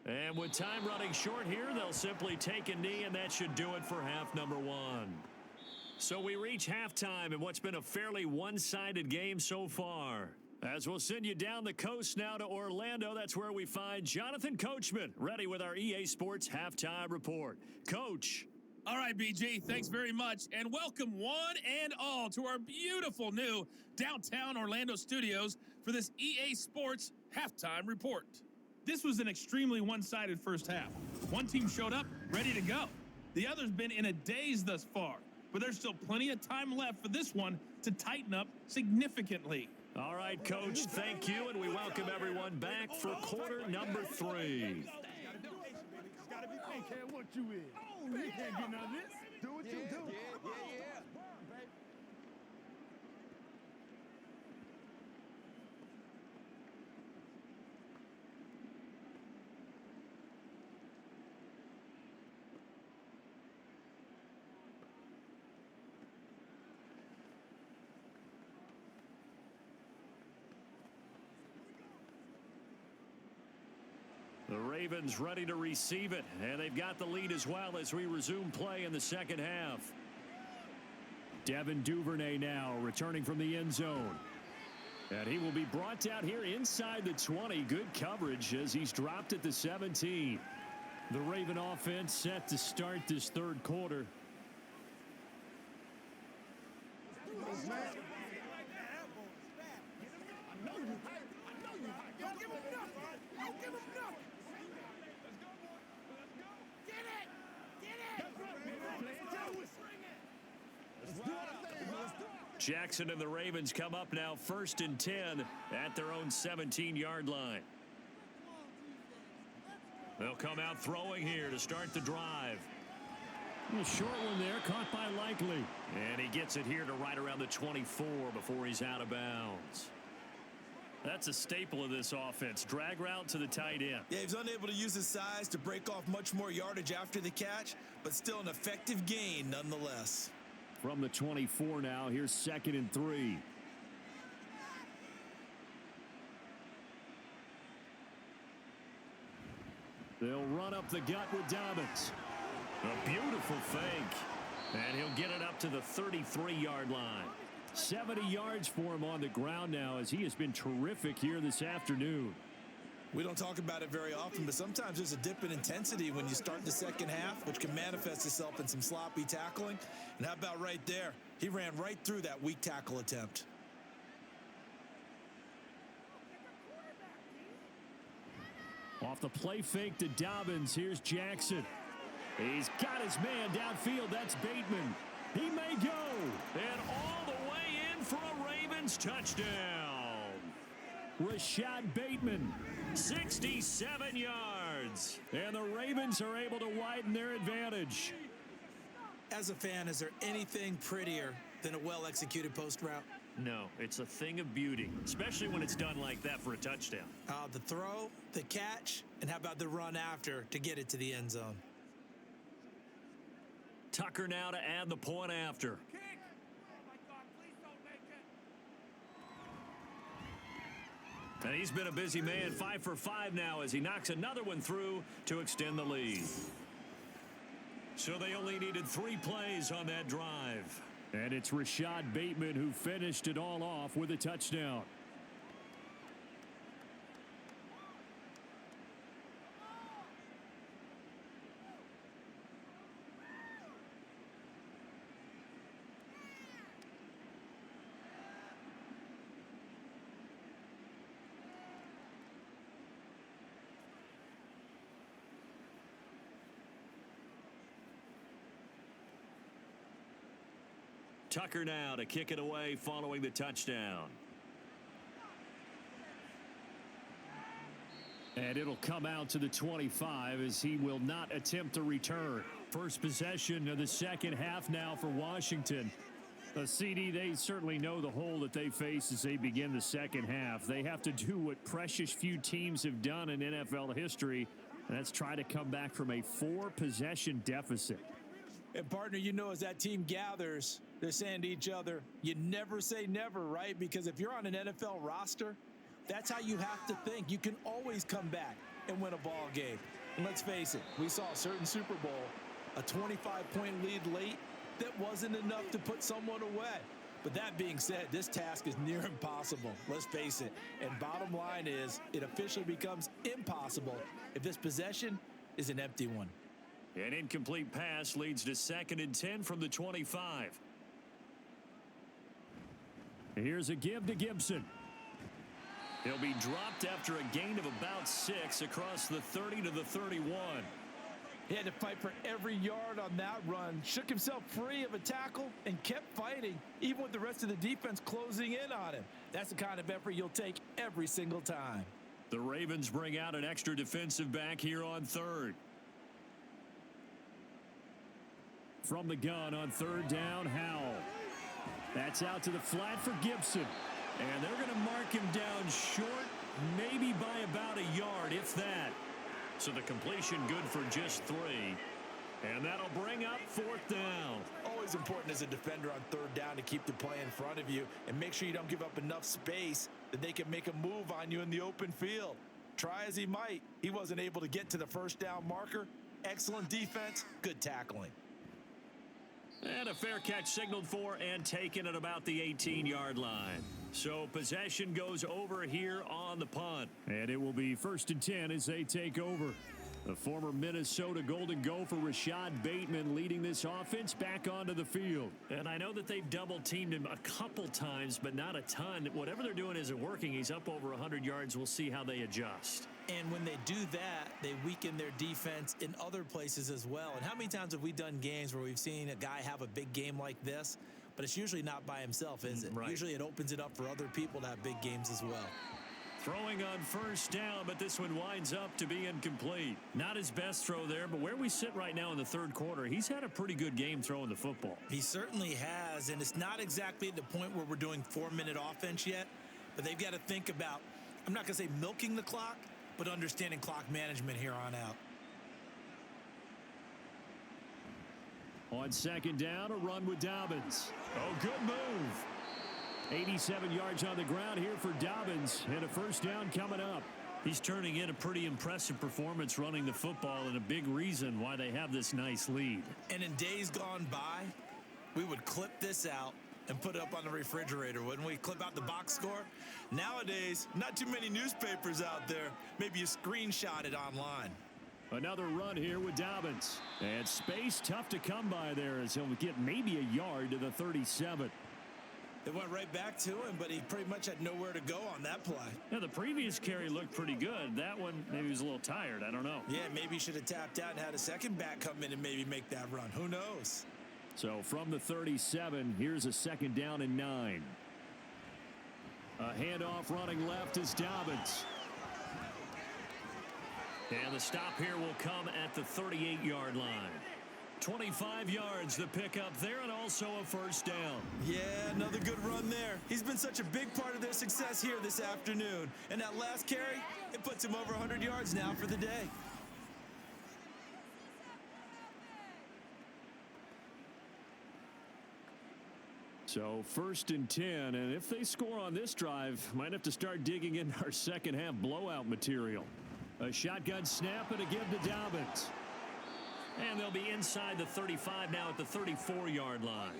And with time running short here, they'll simply take a knee, and that should do it for half number 1. So we reach halftime in what's been a fairly one-sided game so far. As we'll send you down the coast now to Orlando, that's where we find Jonathan Coachman, ready with our EA Sports Halftime Report. Coach. All right, BG, thanks very much, and welcome one and all to our beautiful new downtown Orlando studios for this EA Sports Halftime Report. This was an extremely one-sided first half. One team showed up, ready to go. The other's been in a daze thus far, but there's still plenty of time left for this one to tighten up significantly. All right, Coach, thank you, and we welcome everyone back for quarter number 3. I don't care what you is. You can't get none of this. Do what you do. The Ravens ready to receive it, and they've got the lead as well as we resume play in the second half. Devin Duvernay now returning from the end zone. And he will be brought down here inside the 20. Good coverage as he's dropped at the 17. The Raven offense set to start this third quarter. Jackson and the Ravens come up now 1st and 10 at their own 17-yard line. They'll come out throwing here to start the drive. A short one there, caught by Likely. And he gets it here to right around the 24 before he's out of bounds. That's a staple of this offense. Drag route to the tight end. Yeah, he's unable to use his size to break off much more yardage after the catch, but still an effective gain nonetheless. From the 24 now, here's 2nd and 3. They'll run up the gut with Dobbins. A beautiful fake. And he'll get it up to the 33-yard line. 70 yards for him on the ground now as he has been terrific here this afternoon. We don't talk about it very often, but sometimes there's a dip in intensity when you start the second half, which can manifest itself in some sloppy tackling. And how about right there? He ran right through that weak tackle attempt. Off the play fake to Dobbins, here's Jackson. He's got his man downfield. That's Bateman. He may go. And all the way in for a Ravens touchdown. Rashad Bateman, 67 yards. And the Ravens are able to widen their advantage. As a fan, is there anything prettier than a well-executed post route? No, it's a thing of beauty, especially when it's done like that for a touchdown. The throw, the catch, and how about the run after to get it to the end zone? Tucker now to add the point after. And he's been a busy man, 5 for 5 now as he knocks another one through to extend the lead. So they only needed 3 plays on that drive. And it's Rashad Bateman who finished it all off with a touchdown. Tucker now to kick it away following the touchdown. And it'll come out to the 25 as he will not attempt a return. First possession of the second half now for Washington. The CD, they certainly know the hole that they face as they begin the second half. They have to do what precious few teams have done in NFL history, and that's try to come back from a 4-possession deficit. And partner, you know, as that team gathers, they're saying to each other, you never say never, right? Because if you're on an NFL roster, that's how you have to think. You can always come back and win a ball game. And let's face it, we saw a certain Super Bowl, a 25-point lead late, that wasn't enough to put someone away. But that being said, this task is near impossible. Let's face it. And bottom line is, it officially becomes impossible if this possession is an empty one. An incomplete pass leads to 2nd and 10 from the 25. Here's a give to Gibson. He'll be dropped after a gain of about 6 across the 30 to the 31. He had to fight for every yard on that run, shook himself free of a tackle, and kept fighting, even with the rest of the defense closing in on him. That's the kind of effort you'll take every single time. The Ravens bring out an extra defensive back here on 3rd. From the gun on 3rd down, Howell. That's out to the flat for Gibson. And they're going to mark him down short, maybe by about a yard, if that. So the completion good for just 3. And that'll bring up 4th down. Always important as a defender on 3rd down to keep the play in front of you and make sure you don't give up enough space that they can make a move on you in the open field. Try as he might, he wasn't able to get to the 1st down marker. Excellent defense, good tackling. And a fair catch signaled for and taken at about the 18-yard line. So possession goes over here on the punt. And it will be 1st and 10 as they take over. The former Minnesota Golden Gopher Rashad Bateman leading this offense back onto the field. And I know that they've double-teamed him a couple times, but not a ton. Whatever they're doing isn't working. He's up over 100 yards. We'll see how they adjust. And when they do that, they weaken their defense in other places as well. And how many times have we done games where we've seen a guy have a big game like this, but it's usually not by himself, is it? Right. Usually it opens it up for other people to have big games as well. Throwing on 1st down, but this one winds up to be incomplete. Not his best throw there, but where we sit right now in the 3rd quarter, he's had a pretty good game throwing the football. He certainly has, and it's not exactly at the point where we're doing 4-minute offense yet, but they've got to think about, I'm not going to say milking the clock, but understanding clock management here on out. On 2nd down, a run with Dobbins. Oh, good move. 87 yards on the ground here for Dobbins, and a 1st down coming up. He's turning in a pretty impressive performance running the football, and a big reason why they have this nice lead. And in days gone by, we would clip this out and put it up on the refrigerator, wouldn't we? Clip out the box score. Nowadays, not too many newspapers out there. Maybe you screenshot it online. Another run here with Dobbins. And space tough to come by there as he'll get maybe a yard to the 37. It went right back to him, but he pretty much had nowhere to go on that play. Yeah, the previous carry looked pretty good. That one, maybe he was a little tired. I don't know. Yeah, maybe he should have tapped out and had a second back come in and maybe make that run. Who knows? So from the 37, here's a 2nd down and 9. A handoff running left is Dobbins. And the stop here will come at the 38-yard line. 25 yards the pickup there, and also a 1st down. Yeah, another good run there. He's been such a big part of their success here this afternoon. And that last carry, it puts him over 100 yards now for the day. So 1st and 10, and if they score on this drive, might have to start digging in our second half blowout material. A shotgun snap and a give to Dobbins. And they'll be inside the 35 now at the 34-yard line.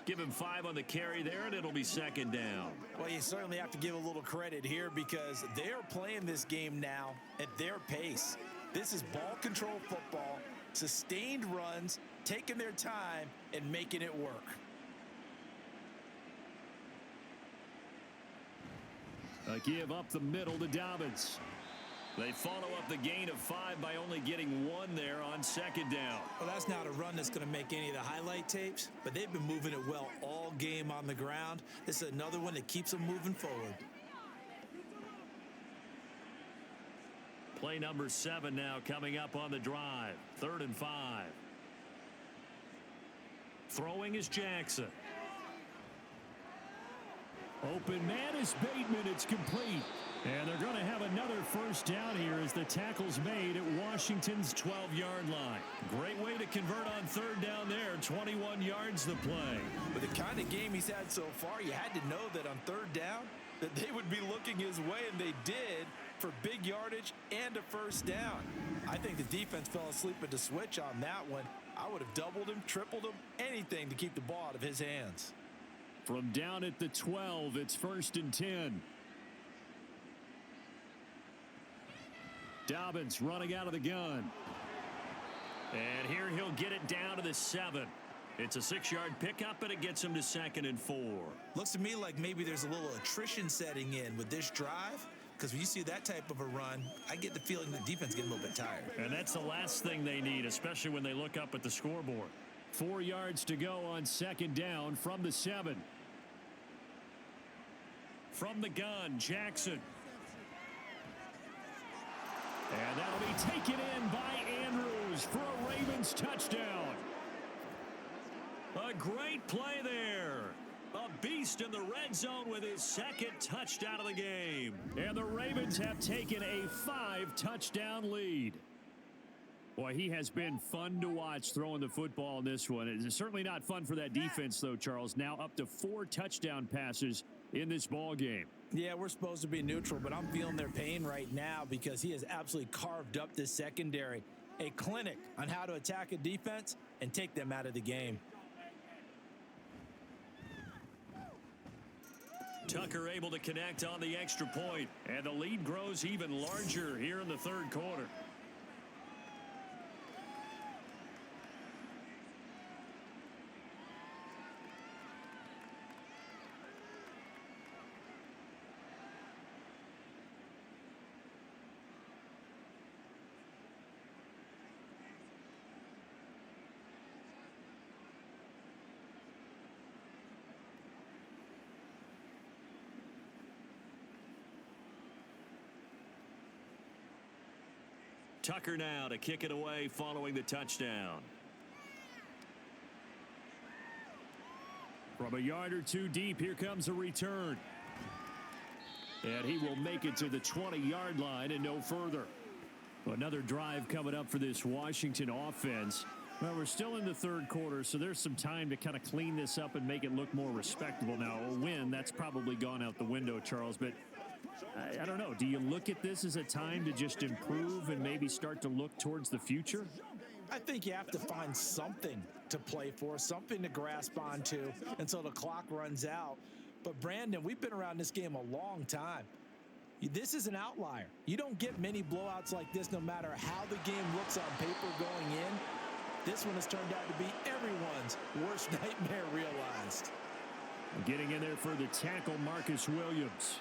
Give him 5 on the carry there, and it'll be 2nd down. Well, you certainly have to give a little credit here because they're playing this game now at their pace. This is ball control football, sustained runs, taking their time, and making it work. A give up the middle to Dobbins. They follow up the gain of 5 by only getting 1 there on 2nd down. Well, that's not a run that's going to make any of the highlight tapes, but they've been moving it well all game on the ground. This is another one that keeps them moving forward. Play number 7 now coming up on the drive. 3rd and 5. Throwing is Jackson. Open man is Bateman. It's complete. And they're going to have another 1st down here as the tackle's made at Washington's 12-yard line. Great way to convert on 3rd down there. 21 yards the play. With the kind of game he's had so far, you had to know that on 3rd down that they would be looking his way, and they did for big yardage and a 1st down. I think the defense fell asleep at the switch on that one. I would have doubled him, tripled him, anything to keep the ball out of his hands. From down at the 12, it's 1st and 10. Dobbins running out of the gun. And here he'll get it down to the 7. It's a 6-yard pickup, and it gets him to 2nd and 4. Looks to me like maybe there's a little attrition setting in with this drive, because when you see that type of a run, I get the feeling the defense getting a little bit tired. And that's the last thing they need, especially when they look up at the scoreboard. 4 yards to go on 2nd down from the 7. From the gun, Jackson. And that'll be taken in by Andrews for a Ravens touchdown. A great play there. A beast in the red zone with his 2nd touchdown of the game. And the Ravens have taken a 5-touchdown lead. Boy, he has been fun to watch throwing the football in this one. It's certainly not fun for that defense, though, Charles. Now up to 4 touchdown passes in this ball game. Yeah, we're supposed to be neutral, but I'm feeling their pain right now because he has absolutely carved up this secondary. A clinic on how to attack a defense and take them out of the game. Tucker able to connect on the extra point, and the lead grows even larger here in the 3rd quarter. Tucker now to kick it away following the touchdown. From a yard or 2 deep, here comes a return. And he will make it to the 20-yard line and no further. Another drive coming up for this Washington offense. Well, we're still in the 3rd quarter, so there's some time to kind of clean this up and make it look more respectable. Now, a win, that's probably gone out the window, Charles, but I don't know. Do you look at this as a time to just improve and maybe start to look towards the future? I think you have to find something to play for, something to grasp onto until the clock runs out. But, Brandon, we've been around this game a long time. This is an outlier. You don't get many blowouts like this no matter how the game looks on paper going in. This one has turned out to be everyone's worst nightmare realized. Getting in there for the tackle, Marcus Williams.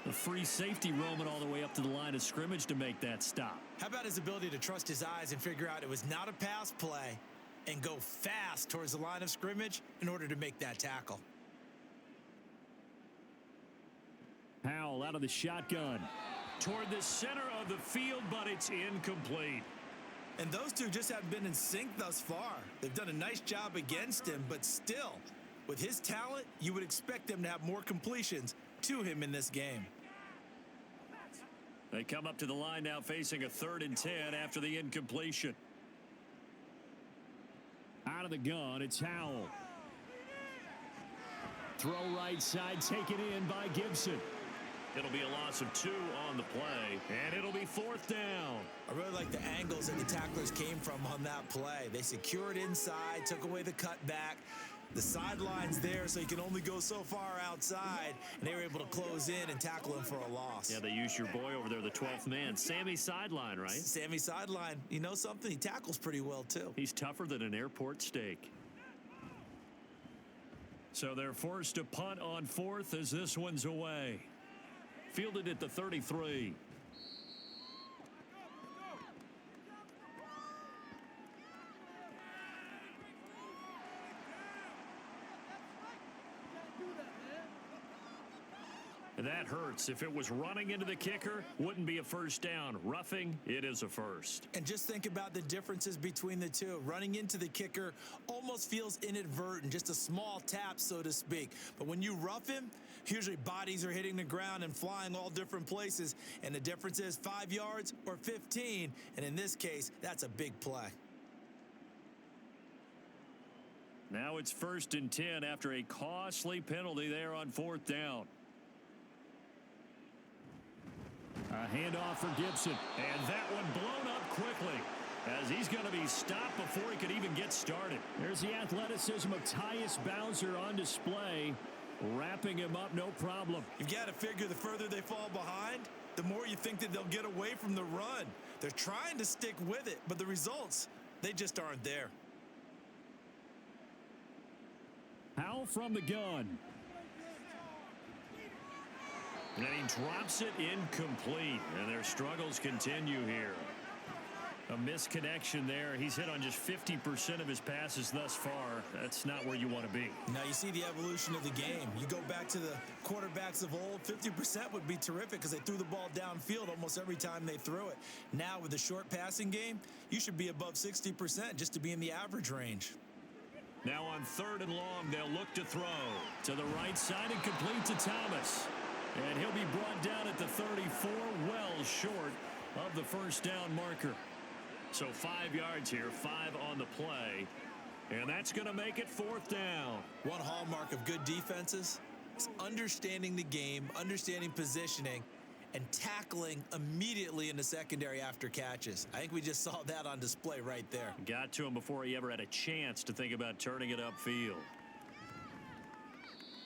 A free safety roaming all the way up to the line of scrimmage to make that stop. How about his ability to trust his eyes and figure out it was not a pass play and go fast towards the line of scrimmage in order to make that tackle? Powell out of the shotgun. Toward the center of the field, but it's incomplete. And those two just haven't been in sync thus far. They've done a nice job against him, but still, with his talent, you would expect them to have more completions to him in this game. They come up to the line now facing a 3rd and 10 after the incompletion. Out of the gun, it's Howell. Throw right side, taken in by Gibson. It'll be a loss of 2 on the play, and it'll be 4th down. I really like the angles that the tacklers came from on that play. They secured inside, took away the cutback. The sideline's there, so you can only go so far outside, and they were able to close in and tackle him for a loss. Yeah, they used your boy over there, the 12th man, Sammy Sideline, right? Sammy Sideline. You know something? He tackles pretty well, too. He's tougher than an airport steak. So they're forced to punt on 4th as this one's away. Fielded at the 33. That hurts. If it was running into the kicker, wouldn't be a first down. Roughing, it is a first. And just think about the differences between the two. Running into the kicker almost feels inadvertent, just a small tap, so to speak. But when you rough him, usually bodies are hitting the ground and flying all different places. And the difference is 5 yards or 15. And in this case, that's a big play. Now it's 1st and 10 after a costly penalty there on 4th down. A handoff for Gibson, and that one blown up quickly. as he's going to be stopped before he could even get started. There's the athleticism of Tyus Bowser on display, wrapping him up no problem. You've got to figure the further they fall behind, the more you think that they'll get away from the run. They're trying to stick with it, but the results, they just aren't there. Howell from the gun. And he drops it incomplete, and their struggles continue here. A misconnection there. He's hit on just 50% of his passes thus far. That's not where you want to be. Now you see the evolution of the game. You go back to the quarterbacks of old, 50% would be terrific because they threw the ball downfield almost every time they threw it. Now with the short passing game, you should be above 60% just to be in the average range. Now on 3rd and long, they'll look to throw to the right side and complete to Thomas. And he'll be brought down at the 34, well short of the first down marker. So 5 yards here, 5 on the play. And that's going to make it 4th down. One hallmark of good defenses is understanding the game, understanding positioning, and tackling immediately in the secondary after catches. I think we just saw that on display right there. Got to him before he ever had a chance to think about turning it upfield.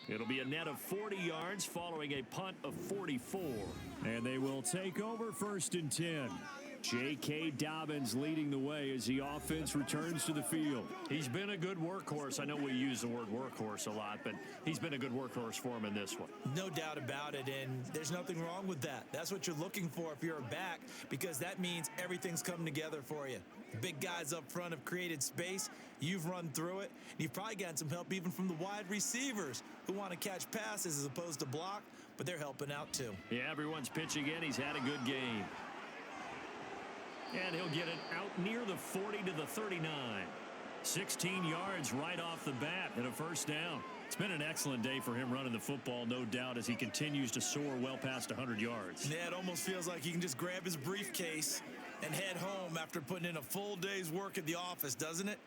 It'll be a net of 40 yards following a punt of 44. And they will take over 1st and 10. J.K. Dobbins leading the way as the offense returns to the field. He's been a good workhorse. I know we use the word workhorse a lot, but he's been a good workhorse for him in this one. No doubt about it, and there's nothing wrong with that. That's what you're looking for if you're a back, because that means everything's come together for you. The big guys up front have created space. You've run through it. And you've probably gotten some help even from the wide receivers who want to catch passes as opposed to block, but they're helping out too. Yeah, everyone's pitching in. He's had a good game. And he'll get it out near the 40 to the 39. 16 yards right off the bat and a 1st down. It's been an excellent day for him running the football, no doubt, as he continues to soar well past 100 yards. Yeah, it almost feels like he can just grab his briefcase and head home after putting in a full day's work at the office, doesn't it?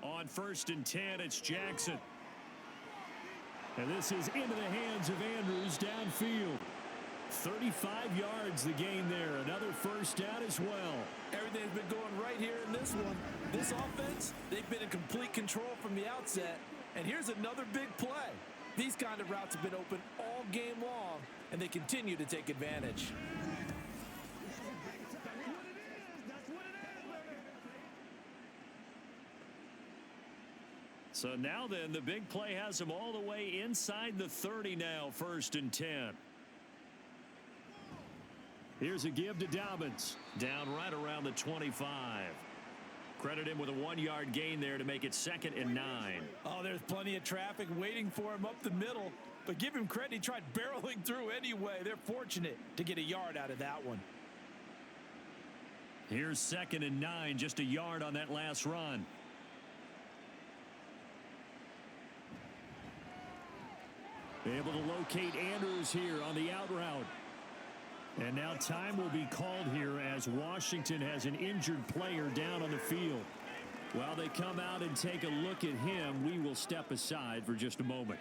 On 1st and 10, it's Jackson. And this is into the hands of Andrews downfield. 35 yards the gain there. Another 1st down as well. Everything's been going right here in this one. This offense, they've been in complete control from the outset. And here's another big play. These kind of routes have been open all game long, and they continue to take advantage. So now then, the big play has them all the way inside the 30 now, 1st and 10. Here's a give to Dobbins. Down right around the 25. Credit him with a 1-yard gain there to make it 2nd and 9. Oh, there's plenty of traffic waiting for him up the middle. But give him credit, he tried barreling through anyway. They're fortunate to get a yard out of that one. Here's 2nd and 9, just a yard on that last run. Able to locate Andrews here on the out route. And now time will be called here as Washington has an injured player down on the field. While they come out and take a look at him, we will step aside for just a moment.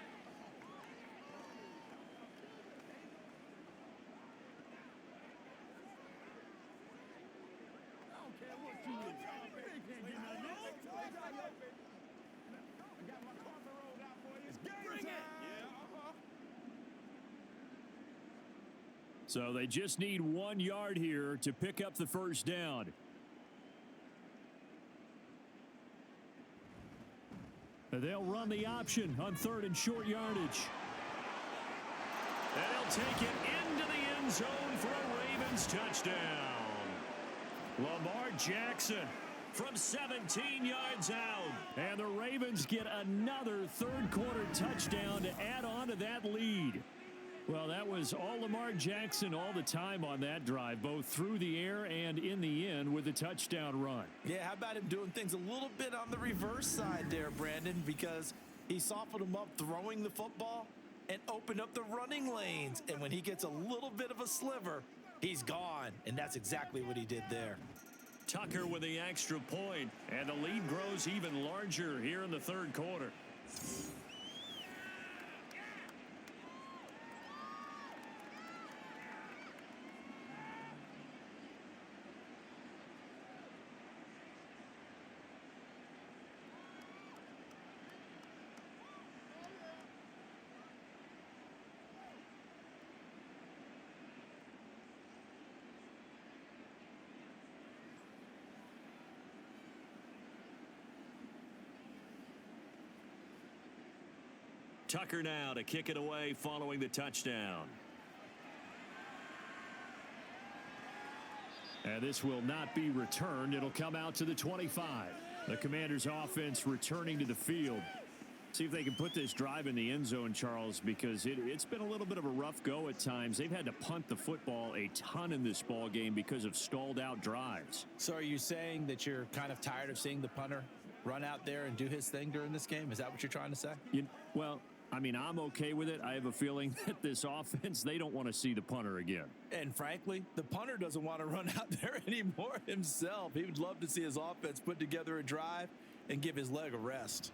So they just need 1 yard here to pick up the 1st down. They'll run the option on 3rd and short yardage. And he'll take it into the end zone for a Ravens touchdown. Lamar Jackson from 17 yards out. And the Ravens get another 3rd quarter touchdown to add on to that lead. Well, that was all Lamar Jackson all the time on that drive, both through the air and in the end with a touchdown run. Yeah, how about him doing things a little bit on the reverse side there, Brandon, because he softened him up throwing the football and opened up the running lanes. And when he gets a little bit of a sliver, he's gone. And that's exactly what he did there. Tucker with the extra point, and the lead grows even larger here in the 3rd quarter. Tucker now to kick it away following the touchdown. And this will not be returned. It'll come out to the 25. The Commanders' offense returning to the field. See if they can put this drive in the end zone, Charles, because it's been a little bit of a rough go at times. They've had to punt the football a ton in this ball game because of stalled-out drives. So are you saying that you're kind of tired of seeing the punter run out there and do his thing during this game? Is that what you're trying to say? Well, I mean, I'm okay with it. I have a feeling that this offense, they don't want to see the punter again. And frankly, the punter doesn't want to run out there anymore himself. He would love to see his offense put together a drive and give his leg a rest.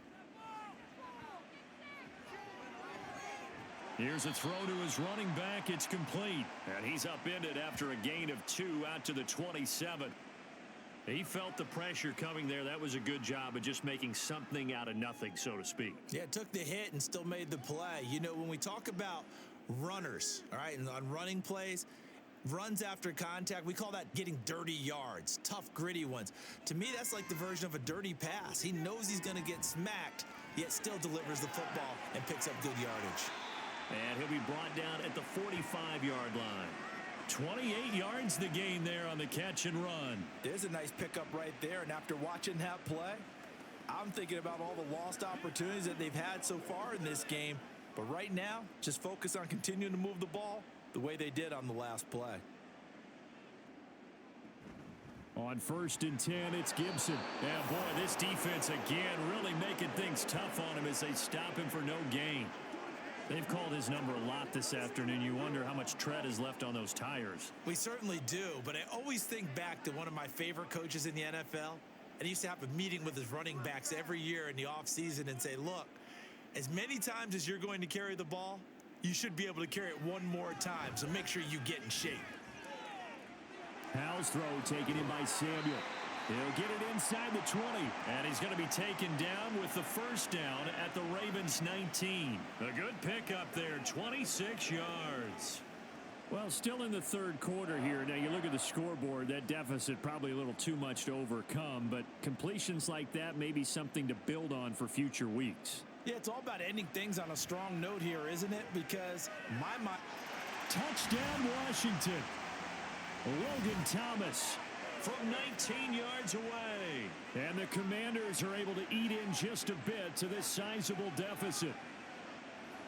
Here's a throw to his running back. It's complete. And he's upended after a gain of 2 out to the 27. He felt the pressure coming there. That was a good job of just making something out of nothing, so to speak. Yeah, took the hit and still made the play. You know, when we talk about runners, all right, and on running plays, runs after contact, we call that getting dirty yards, tough, gritty ones. To me, that's like the version of a dirty pass. He knows he's going to get smacked, yet still delivers the football and picks up good yardage. And he'll be brought down at the 45-yard line. 28 yards the gain there on the catch and run. There's a nice pickup right there, and after watching that play, I'm thinking about all the lost opportunities that they've had so far in this game. But right now, just focus on continuing to move the ball the way they did on the last play. On 1st and 10, it's Gibson. And boy, this defense again really making things tough on him as they stop him for no gain. They've called his number a lot this afternoon. You wonder how much tread is left on those tires. We certainly do, but I always think back to one of my favorite coaches in the NFL. And he used to have a meeting with his running backs every year in the offseason and say, look, as many times as you're going to carry the ball, you should be able to carry it one more time, so make sure you get in shape. Howell's throw taken in by Samuel. He'll get it inside the 20, and he's going to be taken down with the first down at the Ravens 19. A good pickup there, 26 yards. Well, still in the third quarter here. Now, you look at the scoreboard, that deficit probably a little too much to overcome, but completions like that may be something to build on for future weeks. Yeah, it's all about ending things on a strong note here, isn't it? Because my touchdown, Washington. Logan Thomas from 19 yards away. And the Commanders are able to eat in just a bit to this sizable deficit.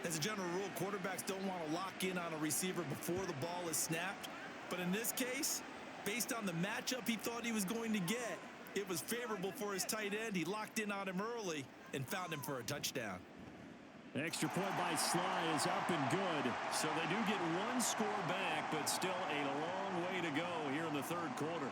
As a general rule, quarterbacks don't want to lock in on a receiver before the ball is snapped. But in this case, based on the matchup he thought he was going to get, it was favorable for his tight end. He locked in on him early and found him for a touchdown. Extra point by Sly is up and good. So they do get one score back, but still a long way to go here in the third quarter.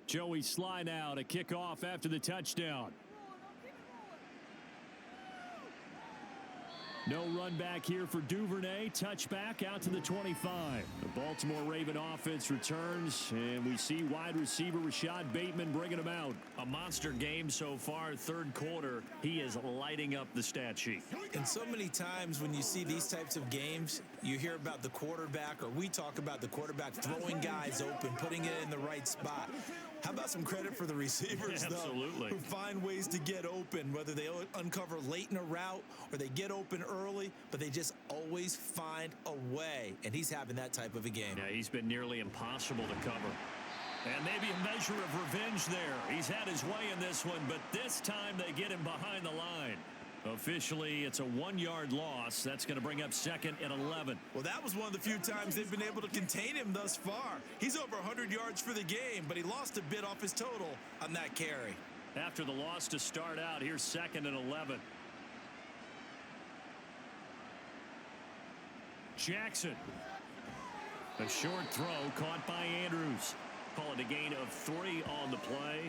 Joey Sly now to kick off after the touchdown. No run back here for Duvernay. Touchback out to the 25. The Baltimore Raven offense returns, and we see wide receiver Rashad Bateman bringing him out. A monster game so far, third quarter. He is lighting up the stat sheet. And so many times when you see these types of games, you hear about the quarterback, or we talk about the quarterback throwing guys open, putting it in the right spot. How about some credit for the receivers, Absolutely. Though, who find ways to get open, whether they uncover late in a route or they get open early, but they just always find a way. And he's having that type of a game. Yeah, he's been nearly impossible to cover. And maybe a measure of revenge there. He's had his way in this one, but this time they get him behind the line. Officially, it's a 1-yard loss. That's going to bring up 2nd and 11. Well, that was one of the few times they've been able to contain him thus far. He's over 100 yards for the game, but he lost a bit off his total on that carry. After the loss to start out, here's 2nd and 11. Jackson. A short throw caught by Andrews. Call it a gain of 3 on the play.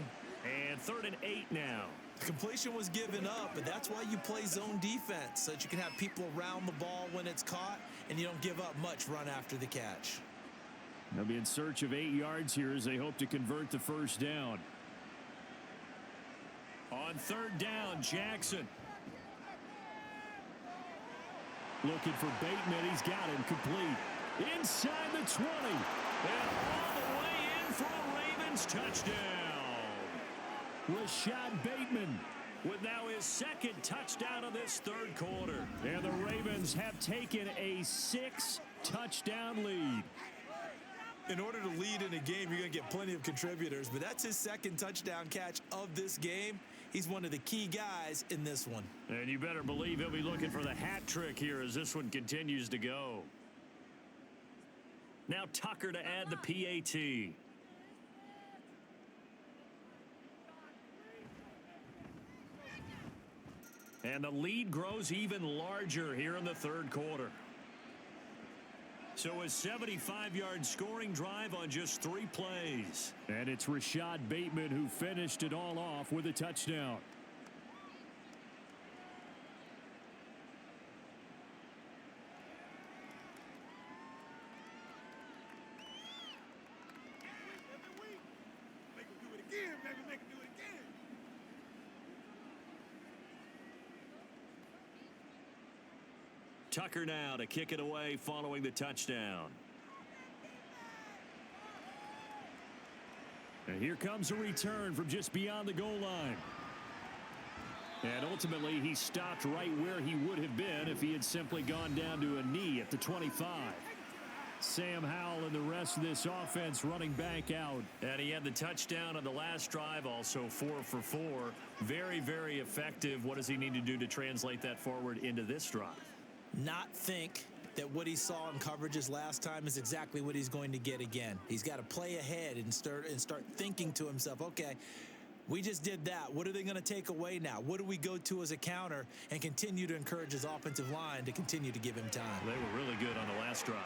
And 3rd and 8 now. The completion was given up, but that's why you play zone defense, so that you can have people around the ball when it's caught, and you don't give up much run after the catch. They'll be in search of 8 yards here as they hope to convert the first down. On third down, Jackson. Looking for Bateman. He's got him complete. Inside the 20. And all the way in for a Ravens touchdown. Rashad Bateman with now his second touchdown of this third quarter. And the Ravens have taken a 6-touchdown lead. In order to lead in a game, you're going to get plenty of contributors, but that's his second touchdown catch of this game. He's one of the key guys in this one. And you better believe he'll be looking for the hat trick here as this one continues to go. Now Tucker to add the PAT. And the lead grows even larger here in the third quarter. So a 75-yard scoring drive on just 3 plays. And it's Rashad Bateman who finished it all off with a touchdown. Make him do it again, baby. Make him do it again. Tucker now to kick it away following the touchdown. And here comes a return from just beyond the goal line. And ultimately, he stopped right where he would have been if he had simply gone down to a knee at the 25. Sam Howell and the rest of this offense running back out. And he had the touchdown on the last drive, also 4 for 4. Very, very effective. What does he need to do to translate that forward into this drive? Not think that what he saw in coverages last time is exactly what he's going to get again. He's got to play ahead and start thinking to himself, okay, we just did that. What are they going to take away now? What do we go to as a counter? And continue to encourage his offensive line to continue to give him time. They were really good on the last drive.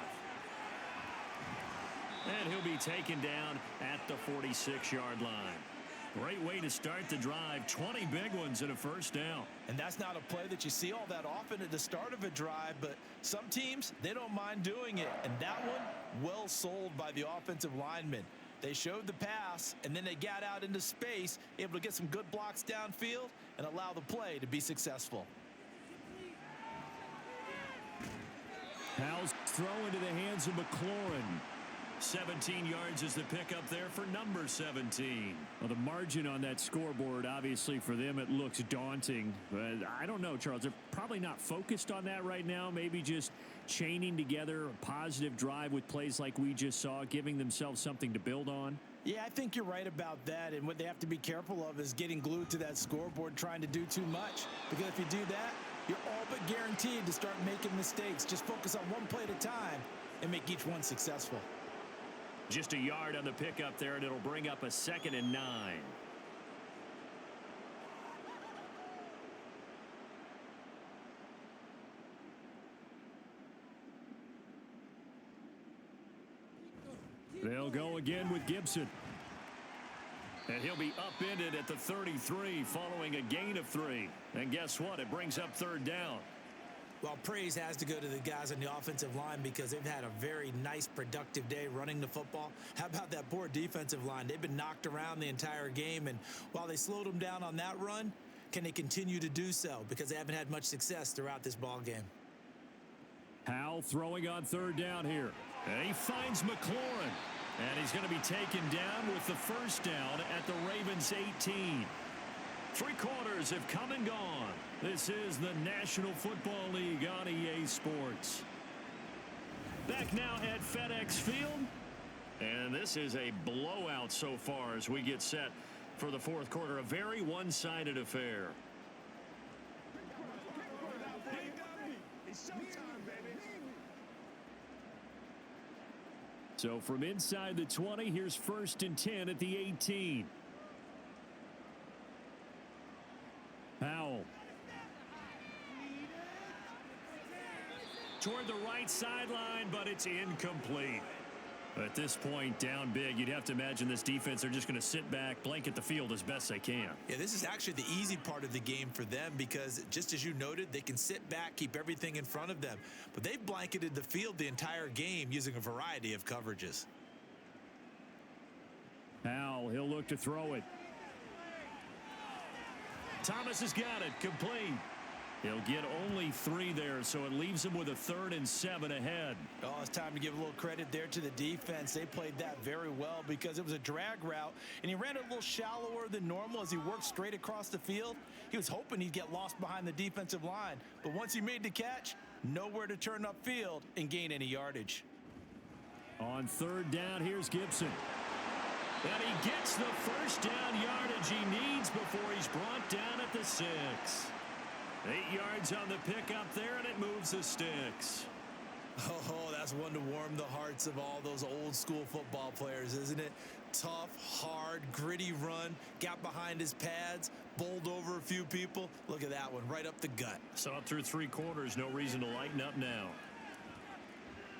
And he'll be taken down at the 46-yard line. Great way to start the drive. 20 big ones and a first down. And that's not a play that you see all that often at the start of a drive, but some teams, they don't mind doing it. And that one, well sold by the offensive lineman. They showed the pass, and then they got out into space, able to get some good blocks downfield and allow the play to be successful. Howell's throw into the hands of McLaurin. 17 yards is the pickup there for number 17. Well, the margin on that scoreboard, obviously for them, it looks daunting. But I don't know, Charles. They're probably not focused on that right now. Maybe just chaining together a positive drive with plays like we just saw, giving themselves something to build on. Yeah, I think you're right about that. And what they have to be careful of is getting glued to that scoreboard, trying to do too much. Because if you do that, you're all but guaranteed to start making mistakes. Just focus on one play at a time and make each one successful. Just a yard on the pickup there, and it'll bring up a 2nd and 9. They'll go again with Gibson. And he'll be upended at the 33 following a gain of 3. And guess what? It brings up 3rd down. Well, praise has to go to the guys on the offensive line because they've had a very nice, productive day running the football. How about that poor defensive line? They've been knocked around the entire game, and while they slowed them down on that run, can they continue to do so? Because they haven't had much success throughout this ball game. Howell throwing on 3rd down here. And he finds McLaurin. And he's going to be taken down with the first down at the Ravens 18. 3 quarters have come and gone. This is the National Football League on EA Sports. Back now at FedEx Field. And this is a blowout so far as we get set for the 4th quarter. A very one-sided affair. It's showtime, baby. So from inside the 20, here's 1st and 10 at the 18. Howell. Toward the right sideline, but it's incomplete. At this point, down big, you'd have to imagine this defense, they're just going to sit back, blanket the field as best they can. Yeah, this is actually the easy part of the game for them because, just as you noted, they can sit back, keep everything in front of them. But they've blanketed the field the entire game using a variety of coverages. Howell, he'll look to throw it. Thomas has got it, complete. He'll get only 3 there, so it leaves him with a 3rd and 7 ahead. Oh, it's time to give a little credit there to the defense. They played that very well because it was a drag route, and he ran it a little shallower than normal as he worked straight across the field. He was hoping he'd get lost behind the defensive line, but once he made the catch, nowhere to turn upfield and gain any yardage. On 3rd down, here's Gibson. And he gets the first down yardage he needs before he's brought down at the 6. 8 yards on the pickup there, and it moves the sticks. Oh, that's one to warm the hearts of all those old school football players, isn't it? Tough, hard, gritty run, got behind his pads, bowled over a few people. Look at that one, right up the gut. Saw it through 3 quarters, no reason to lighten up now.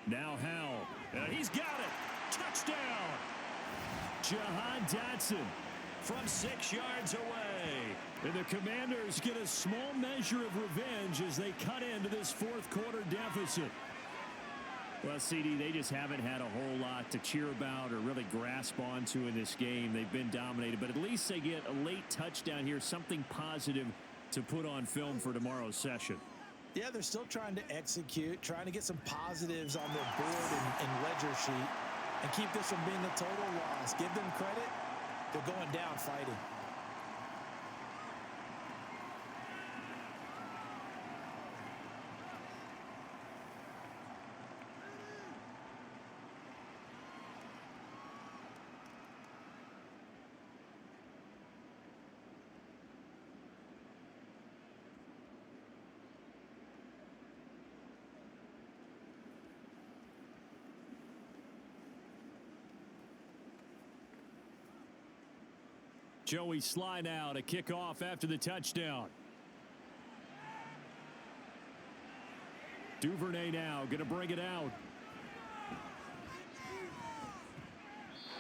Now Howell, and he's got it. Touchdown. Jahan Dotson from 6 yards away. And the Commanders get a small measure of revenge as they cut into this 4th quarter deficit. Well, CD, they just haven't had a whole lot to cheer about or really grasp onto in this game. They've been dominated, but at least they get a late touchdown here, something positive to put on film for tomorrow's session. Yeah, they're still trying to execute, trying to get some positives on their board and ledger sheet and keep this from being a total loss. Give them credit. They're going down fighting. Joey Sly now to kick off after the touchdown. Duvernay now going to bring it out.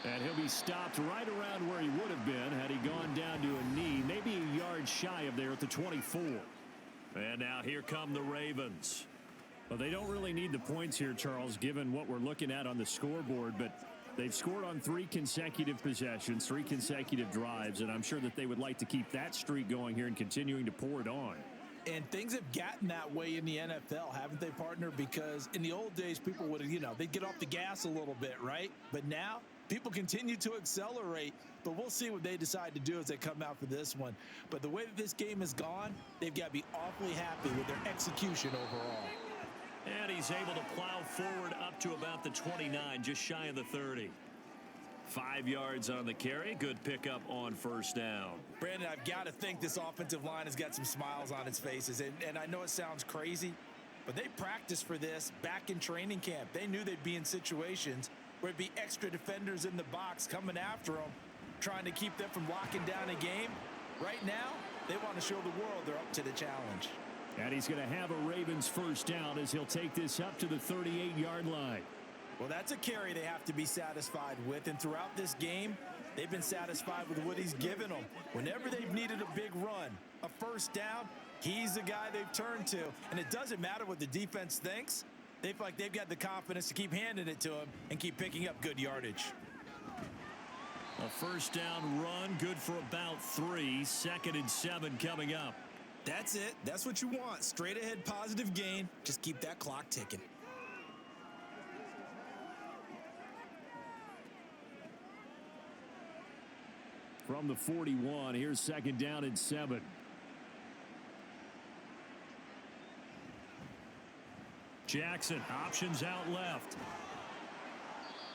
And he'll be stopped right around where he would have been had he gone down to a knee, maybe a yard shy of there at the 24. And now here come the Ravens. Well, they don't really need the points here, Charles, given what we're looking at on the scoreboard, but they've scored on 3 consecutive possessions, 3 consecutive drives, and I'm sure that they would like to keep that streak going here and continuing to pour it on. And things have gotten that way in the NFL, haven't they, partner? Because in the old days, people would, they'd get off the gas a little bit, right? But now, people continue to accelerate, but we'll see what they decide to do as they come out for this one. But the way that this game has gone, they've got to be awfully happy with their execution overall. And he's able to plow forward up to about the 29, just shy of the 30. 5 yards on the carry. Good pickup on 1st down. Brandon, I've got to think this offensive line has got some smiles on its faces. And I know it sounds crazy, but they practiced for this back in training camp. They knew they'd be in situations where it'd be extra defenders in the box coming after them, trying to keep them from locking down a game. Right now, they want to show the world they're up to the challenge. And he's going to have a Ravens 1st down as he'll take this up to the 38-yard line. Well, that's a carry they have to be satisfied with. And throughout this game, they've been satisfied with what he's given them. Whenever they've needed a big run, a 1st down, he's the guy they've turned to. And it doesn't matter what the defense thinks. They feel like they've got the confidence to keep handing it to him and keep picking up good yardage. A 1st down run, good for about 3. 2nd and 7 coming up. That's it. That's what you want. Straight ahead positive gain. Just keep that clock ticking. From the 41, here's 2nd down and 7. Jackson options out left.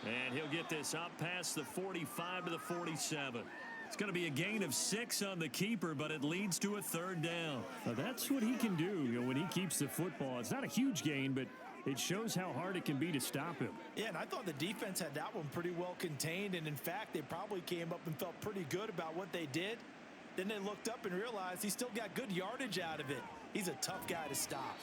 And he'll get this up past the 45 to the 47. It's going to be a gain of 6 on the keeper, but it leads to a 3rd down. Now that's what he can do when he keeps the football. It's not a huge gain, but it shows how hard it can be to stop him. Yeah, and I thought the defense had that one pretty well contained, and in fact, they probably came up and felt pretty good about what they did. Then they looked up and realized he still got good yardage out of it. He's a tough guy to stop.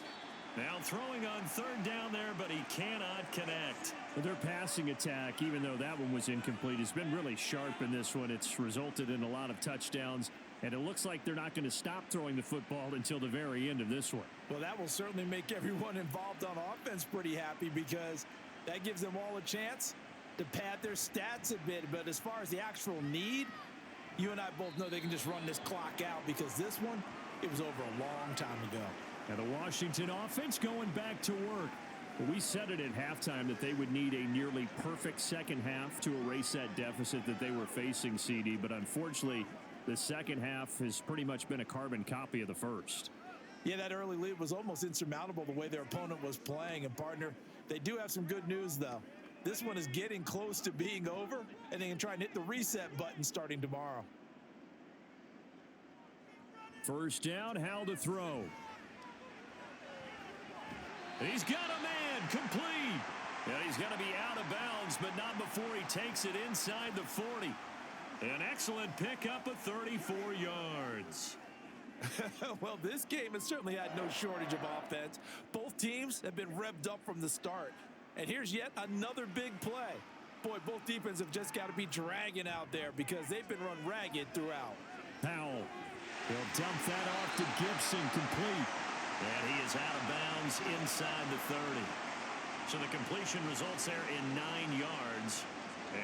Now throwing on 3rd down there, but he cannot connect. Well, their passing attack, even though that one was incomplete, has been really sharp in this one. It's resulted in a lot of touchdowns, and it looks like they're not going to stop throwing the football until the very end of this one. Well, that will certainly make everyone involved on offense pretty happy because that gives them all a chance to pad their stats a bit. But as far as the actual need, you and I both know they can just run this clock out because this one, it was over a long time ago. And the Washington offense going back to work. We said it at halftime that they would need a nearly perfect second half to erase that deficit that they were facing, CD. But unfortunately, the second half has pretty much been a carbon copy of the first. Yeah, that early lead was almost insurmountable the way their opponent was playing. And, partner, they do have some good news, though. This one is getting close to being over, and they can try and hit the reset button starting tomorrow. First down, Hal to throw. He's got a man, complete. And he's going to be out of bounds, but not before he takes it inside the 40. An excellent pickup of 34 yards. Well, this game has certainly had no shortage of offense. Both teams have been revved up from the start. And here's yet another big play. Boy, both defenses have just got to be dragging out there because they've been run ragged throughout. Powell. He'll dump that off to Gibson, complete. And he is out of bounds inside the 30. So the completion results there in 9 yards.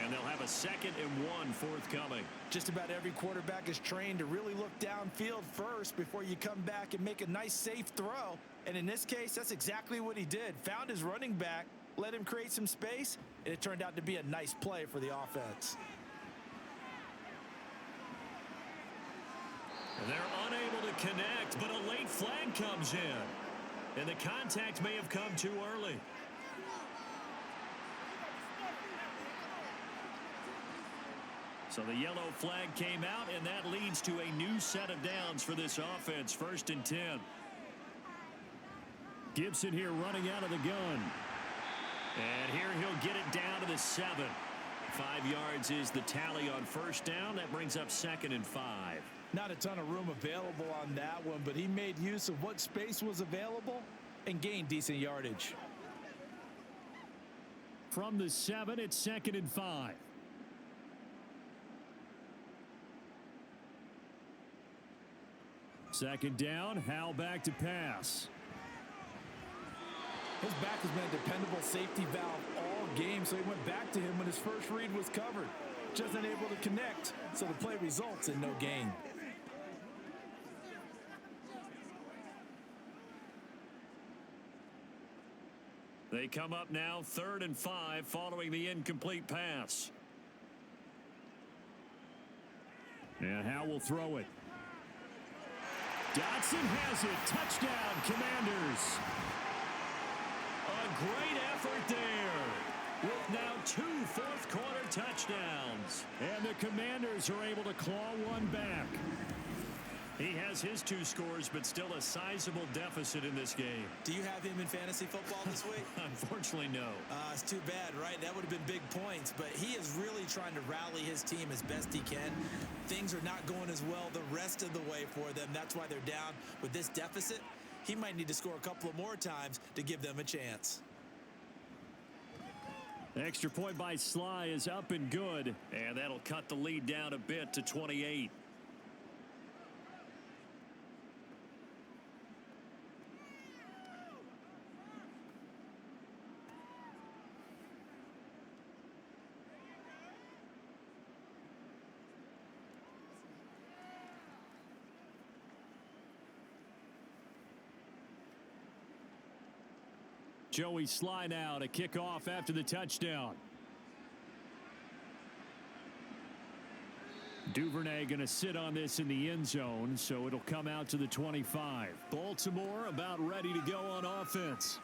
And they'll have a 2nd and 1 forthcoming. Just about every quarterback is trained to really look downfield first before you come back and make a nice, safe throw. And in this case, that's exactly what he did. Found his running back, let him create some space, and it turned out to be a nice play for the offense. And they're unable to connect, but a late flag comes in. And the contact may have come too early. So the yellow flag came out, and that leads to a new set of downs for this offense. 1st and 10. Gibson here running out of the gun. And here he'll get it down to the 7. 5 yards is the tally on first down. That brings up 2nd and 5. Not a ton of room available on that one, but he made use of what space was available and gained decent yardage. From the 7, it's 2nd and 5. Second down, Hal back to pass. His back has been a dependable safety valve all game, so he went back to him when his first read was covered. Just unable to connect, so the play results in no gain. They come up now 3rd and 5 following the incomplete pass. And Hal will throw it. Dotson has it. Touchdown, Commanders. A great effort there. With now 2 fourth-quarter touchdowns. And the Commanders are able to claw one back. He has his 2 scores, but still a sizable deficit in this game. Do you have him in fantasy football this week? Unfortunately, no. It's too bad, right? That would have been big points, but he is really trying to rally his team as best he can. Things are not going as well the rest of the way for them. That's why they're down with this deficit. He might need to score a couple of more times to give them a chance. Extra point by Sly is up and good, and that'll cut the lead down a bit to 28. Joey Sly now to kick off after the touchdown. Duvernay going to sit on this in the end zone, so it'll come out to the 25. Baltimore about ready to go on offense.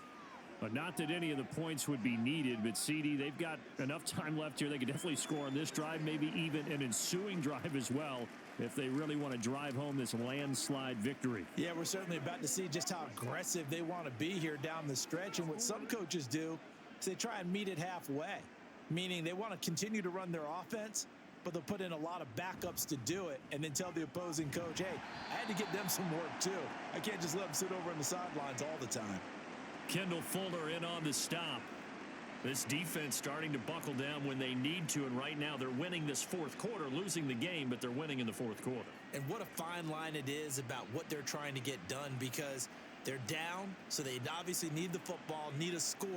But not that any of the points would be needed, but CD, they've got enough time left here. They could definitely score on this drive, maybe even an ensuing drive as well, if they really want to drive home this landslide victory. Yeah, we're certainly about to see just how aggressive they want to be here down the stretch. And what some coaches do is they try and meet it halfway, meaning they want to continue to run their offense, but they'll put in a lot of backups to do it and then tell the opposing coach, hey, I had to get them some work too. I can't just let them sit over on the sidelines all the time. Kendall Fuller in on the stop. This defense starting to buckle down when they need to, and right now they're winning this 4th quarter, losing the game, but they're winning in the 4th quarter. And what a fine line it is about what they're trying to get done, because They're down, so they obviously need the football, need a score,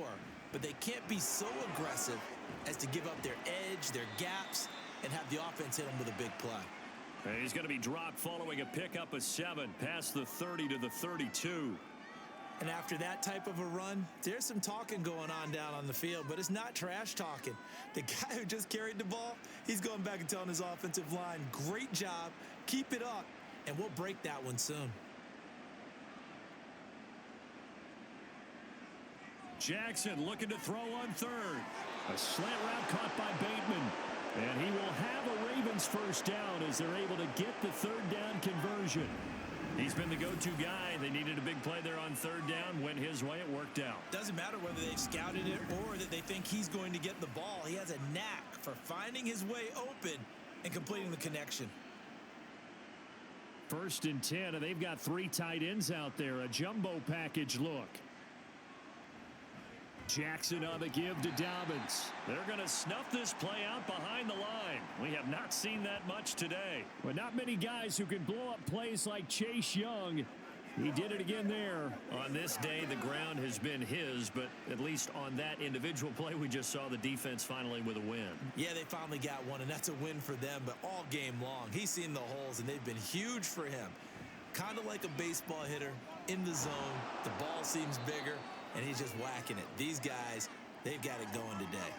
but they can't be so aggressive as to give up their edge, their gaps, and have the offense hit them with a big play. And he's going to be dropped following a pickup of 7 past the 30 to the 32. And after that type of a run, there's some talking going on down on the field, but it's not trash talking. The guy who just carried the ball, he's going back and telling his offensive line, great job, keep it up, and we'll break that one soon. Jackson looking to throw on third. A slant route caught by Bateman. And he will have a Ravens first down as they're able to get the third down conversion. He's been the go-to guy. They needed a big play there on third down. Went his way. It worked out. Doesn't matter whether they've scouted it or that they think he's going to get the ball. He has a knack for finding his way open and completing the connection. 1st and 10, and they've got 3 tight ends out there. A jumbo package look. Jackson on the give to Dobbins. They're going to snuff this play out behind the line. We have not seen that much today. But not many guys who can blow up plays like Chase Young. He did it again there. On this day, the ground has been his, but at least on that individual play, we just saw the defense finally with a win. Yeah, they finally got one, and that's a win for them, but all game long, he's seen the holes, and they've been huge for him. Kind of like a baseball hitter in the zone. The ball seems bigger, and he's just whacking it. These guys, they've got it going today.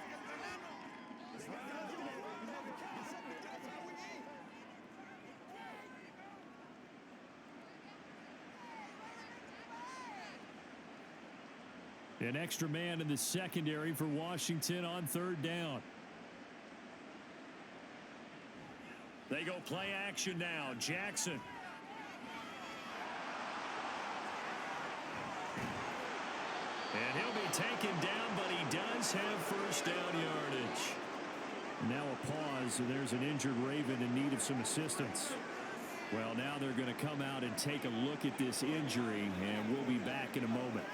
An extra man in the secondary for Washington on third down. They go play action now. Jackson. And he'll be taken down, but he does have first down yardage. Now a pause, and there's an injured Raven in need of some assistance. Well, now they're going to come out and take a look at this injury, and we'll be back in a moment.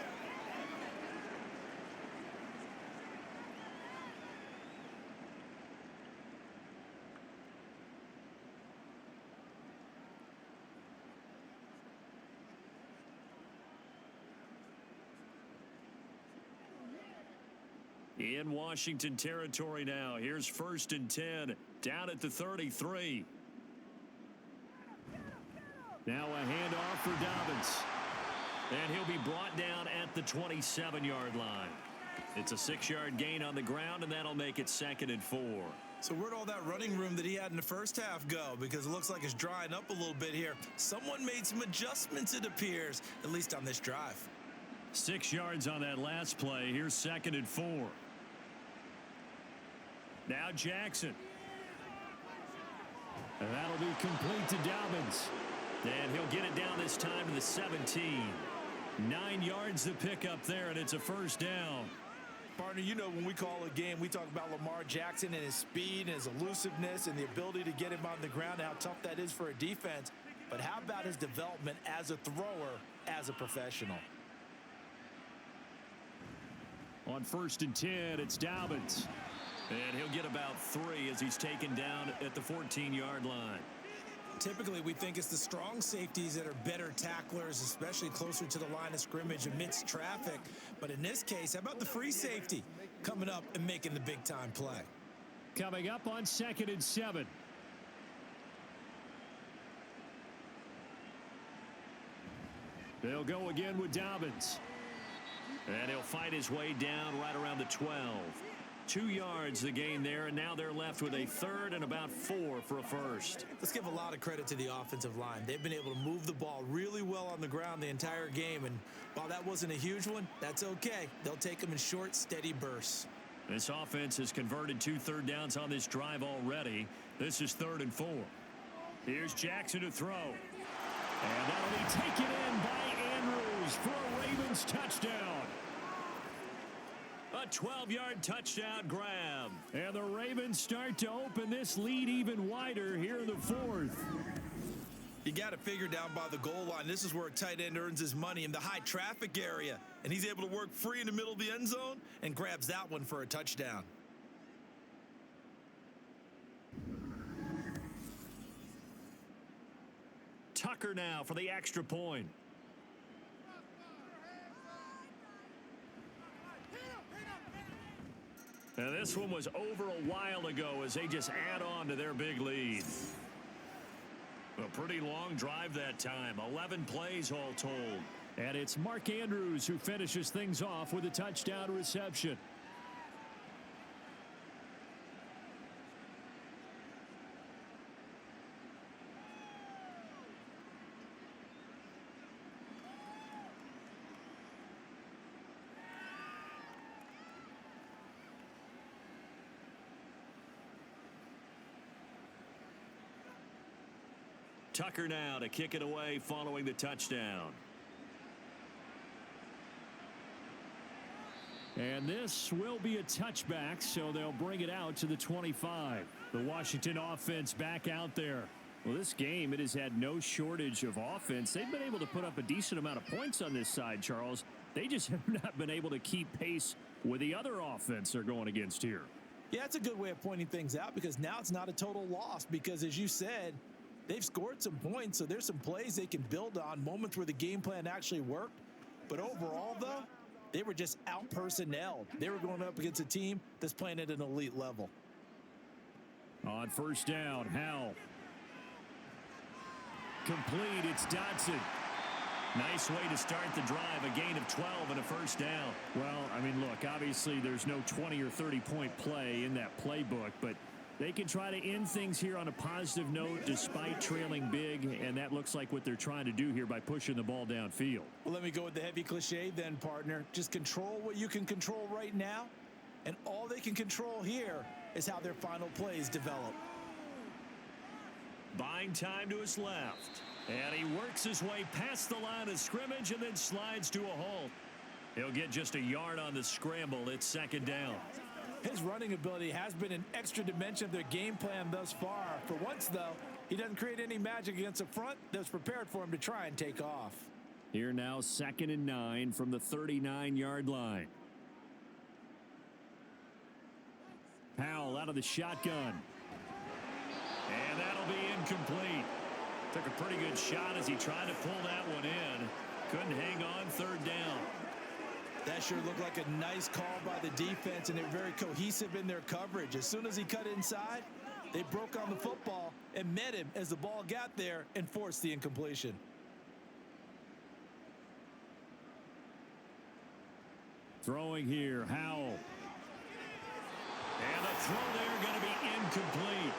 In Washington territory now. Here's 1st and 10 down at the 33. Now a handoff for Dobbins. And he'll be brought down at the 27-yard line. It's a 6-yard gain on the ground, and that'll make it 2nd and 4. So where'd all that running room that he had in the first half go? Because it looks like it's drying up a little bit here. Someone made some adjustments, it appears, at least on this drive. 6 yards on that last play. Here's 2nd and 4. Now Jackson. And that'll be complete to Dobbins. And he'll get it down this time to the 17. 9 yards to pick up there, and it's a first down. Partner, you know when we call a game, we talk about Lamar Jackson and his speed and his elusiveness and the ability to get him on the ground and how tough that is for a defense. But how about his development as a thrower, as a professional? On 1st and 10, it's Dobbins. And he'll get about 3 as he's taken down at the 14-yard line. Typically, we think it's the strong safeties that are better tacklers, especially closer to the line of scrimmage amidst traffic. But in this case, how about the free safety coming up and making the big-time play? Coming up on 2nd and 7. They'll go again with Dobbins. And he'll fight his way down right around the 12. 2 yards the gain there, and now they're left with a 3rd and about 4 for a first. Let's give a lot of credit to the offensive line. They've been able to move the ball really well on the ground the entire game, and while that wasn't a huge one, that's okay. They'll take them in short, steady bursts. This offense has converted 2 third downs on this drive already. This is 3rd and 4. Here's Jackson to throw. And that'll be taken in by Andrews for a Ravens touchdown. A 12-yard touchdown grab. And the Ravens start to open this lead even wider here in the 4th. You got to figure down by the goal line. This is where a tight end earns his money, in the high traffic area. And he's able to work free in the middle of the end zone and grabs that one for a touchdown. Tucker now for the extra point. And this one was over a while ago as they just add on to their big lead. A pretty long drive that time. 11 plays all told. And it's Mark Andrews who finishes things off with a touchdown reception. Tucker now to kick it away following the touchdown. And this will be a touchback, so they'll bring it out to the 25. The Washington offense back out there. Well, this game, it has had no shortage of offense. They've been able to put up a decent amount of points on this side, Charles. They just have not been able to keep pace with the other offense they're going against here. Yeah, that's a good way of pointing things out because now it's not a total loss because, as you said, they've scored some points, so there's some plays they can build on, moments where the game plan actually worked. But overall, though, they were just out-personnelled. They were going up against a team that's playing at an elite level. On first down, Howell. Complete, it's Dotson. Nice way to start the drive, a gain of 12 and a first down. Well, I mean, look, obviously there's no 20 or 30-point play in that playbook, but they can try to end things here on a positive note despite trailing big, and that looks like what they're trying to do here by pushing the ball downfield. Well, let me go with the heavy cliche then, partner. Just control what you can control right now, and all they can control here is how their final plays develop. Buying time to his left, and he works his way past the line of scrimmage and then slides to a halt. He'll get just a yard on the scramble. It's second down. His running ability has been an extra dimension of their game plan thus far. For once, though, he doesn't create any magic against a front that was prepared for him to try and take off. Here now, 2nd and 9 from the 39-yard line. Howell out of the shotgun. And that'll be incomplete. Took a pretty good shot as he tried to pull that one in. Couldn't hang on, third down. That sure looked like a nice call by the defense, and they're very cohesive in their coverage. As soon as he cut inside, they broke on the football and met him as the ball got there and forced the incompletion. Throwing here, Howell. And the throw there going to be incomplete.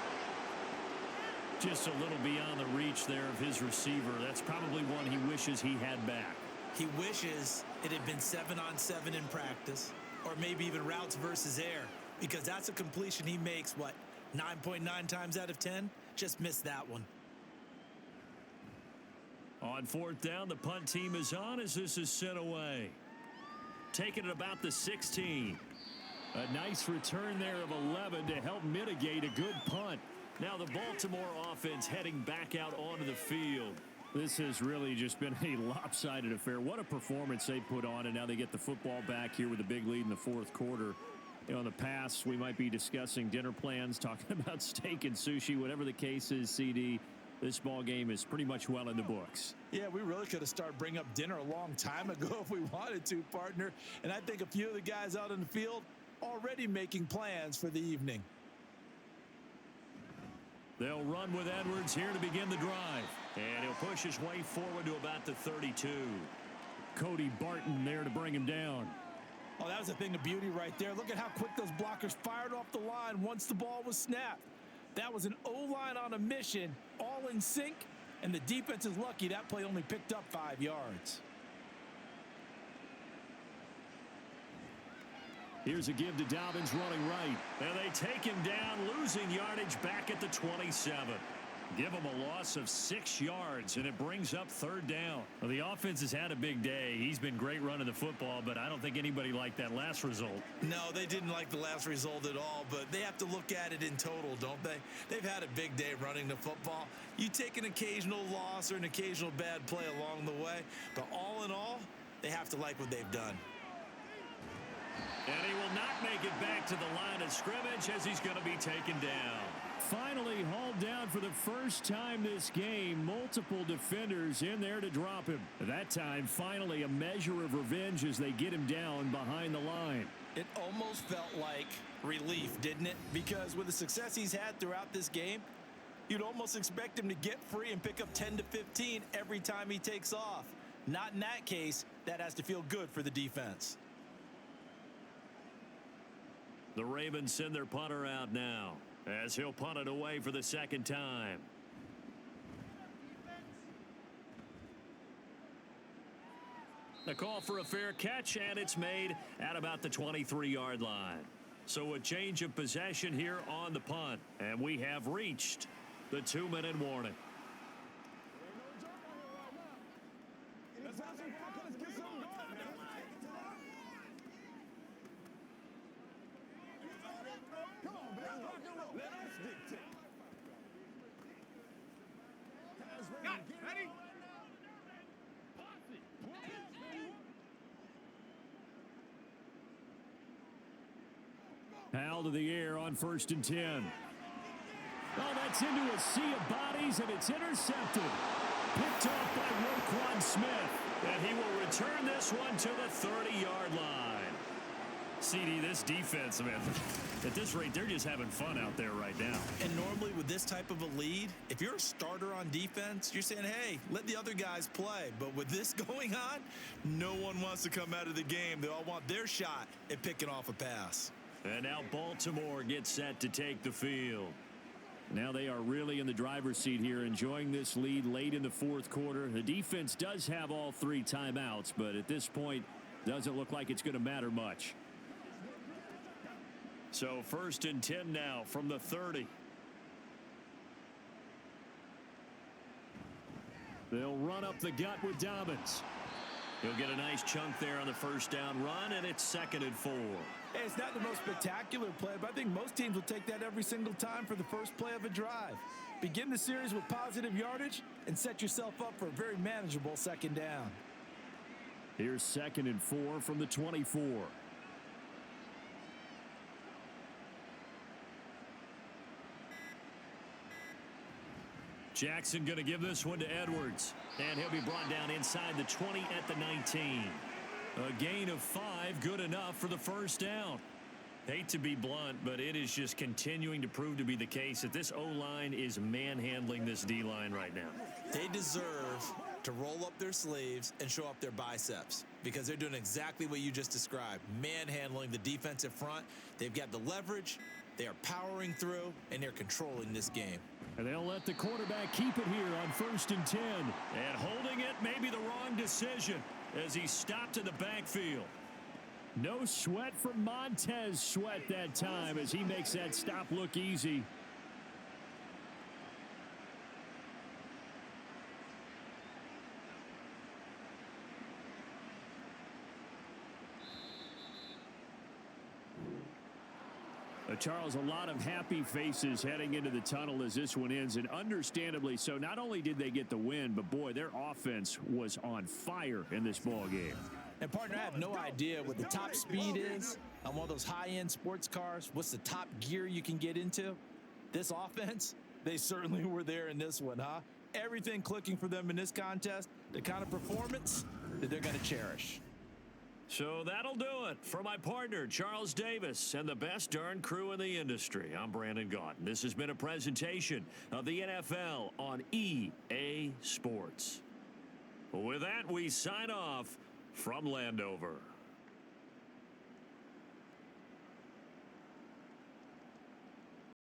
Just a little beyond the reach there of his receiver. That's probably one he wishes he had back. He wishes it had been 7-on-7 in practice, or maybe even routes versus air, because that's a completion he makes, 9.9 times out of 10? Just missed that one. On fourth down, the punt team is on as this is sent away. Taking it about the 16. A nice return there of 11 to help mitigate a good punt. Now the Baltimore offense heading back out onto the field. This has really just been a lopsided affair. What a performance they put on, and now they get the football back here with a big lead in the fourth quarter. You know, in the past, we might be discussing dinner plans, talking about steak and sushi, whatever the case is, CD. This ball game is pretty much well in the books. Yeah, we really could have started bringing up dinner a long time ago if we wanted to, partner. And I think a few of the guys out in the field already making plans for the evening. They'll run with Edwards here to begin the drive. And he'll push his way forward to about the 32. Cody Barton there to bring him down. Oh, that was a thing of beauty right there. Look at how quick those blockers fired off the line once the ball was snapped. That was an O-line on a mission, all in sync, and the defense is lucky that play only picked up 5 yards. Here's a give to Dobbins running right. And they take him down, losing yardage back at the 27. Give him a loss of 6 yards, and it brings up third down. Well, the offense has had a big day. He's been great running the football, but I don't think anybody liked that last result. No, they didn't like the last result at all, but they have to look at it in total, don't they? They've had a big day running the football. You take an occasional loss or an occasional bad play along the way, but all in all, they have to like what they've done. And he will not make it back to the line of scrimmage as he's going to be taken down. finally hauled down for the first time this game. Multiple defenders in there to drop him. That time, finally, a measure of revenge as they get him down behind the line. It almost felt like relief, didn't it? Because with the success he's had throughout this game, you'd almost expect him to get free and pick up 10 to 15 every time he takes off. Not in that case. That has to feel good for the defense. The Ravens send their punter out now as he'll punt it away for the second time. The call for a fair catch, and it's made at about the 23-yard line. So a change of possession here on the punt, and we have reached the 2-minute warning. Hal to the air on 1st and 10. Oh, that's into a sea of bodies, and it's intercepted. Picked off by Roquan Smith. And he will return this one to the 30-yard line. CD, this defense, man, at this rate, they're just having fun out there right now. And normally with this type of a lead, if you're a starter on defense, you're saying, hey, let the other guys play. But with this going on, no one wants to come out of the game. They all want their shot at picking off a pass. And now Baltimore gets set to take the field. Now they are really in the driver's seat here, enjoying this lead late in the fourth quarter. The defense does have all 3 timeouts, but at this point, doesn't look like it's going to matter much. So 1st and 10 now from the 30. They'll run up the gut with Dobbins. He'll get a nice chunk there on the first down run, and it's 2nd and 4. Hey, it's not the most spectacular play, but I think most teams will take that every single time for the first play of a drive. Begin the series with positive yardage and set yourself up for a very manageable 2nd down. Here's 2nd and 4 from the 24. Jackson going to give this one to Edwards. And he'll be brought down inside the 20 at the 19. A gain of 5, good enough for the first down. Hate to be blunt, but it is just continuing to prove to be the case that this O-line is manhandling this D-line right now. They deserve to roll up their sleeves and show up their biceps because they're doing exactly what you just described, manhandling the defensive front. They've got the leverage, they are powering through, and they're controlling this game. And they'll let the quarterback keep it here on 1st and 10. And holding it may be the wrong decision as he stopped in the backfield. No sweat from Montez Sweat that time as he makes that stop look easy. Charles, a lot of happy faces heading into the tunnel as this one ends, and understandably so. Not only did they get the win, but boy, their offense was on fire in this ball game. And partner, I have no idea what the top speed is on one of those high-end sports cars. What's the top gear you can get into? This offense, they certainly were there in this one, huh? Everything clicking for them in this contest, the kind of performance that they're going to cherish. So that'll do it for my partner, Charles Davis, and the best darn crew in the industry. I'm Brandon Gaudin. This has been a presentation of the NFL on EA Sports. With that, we sign off from Landover.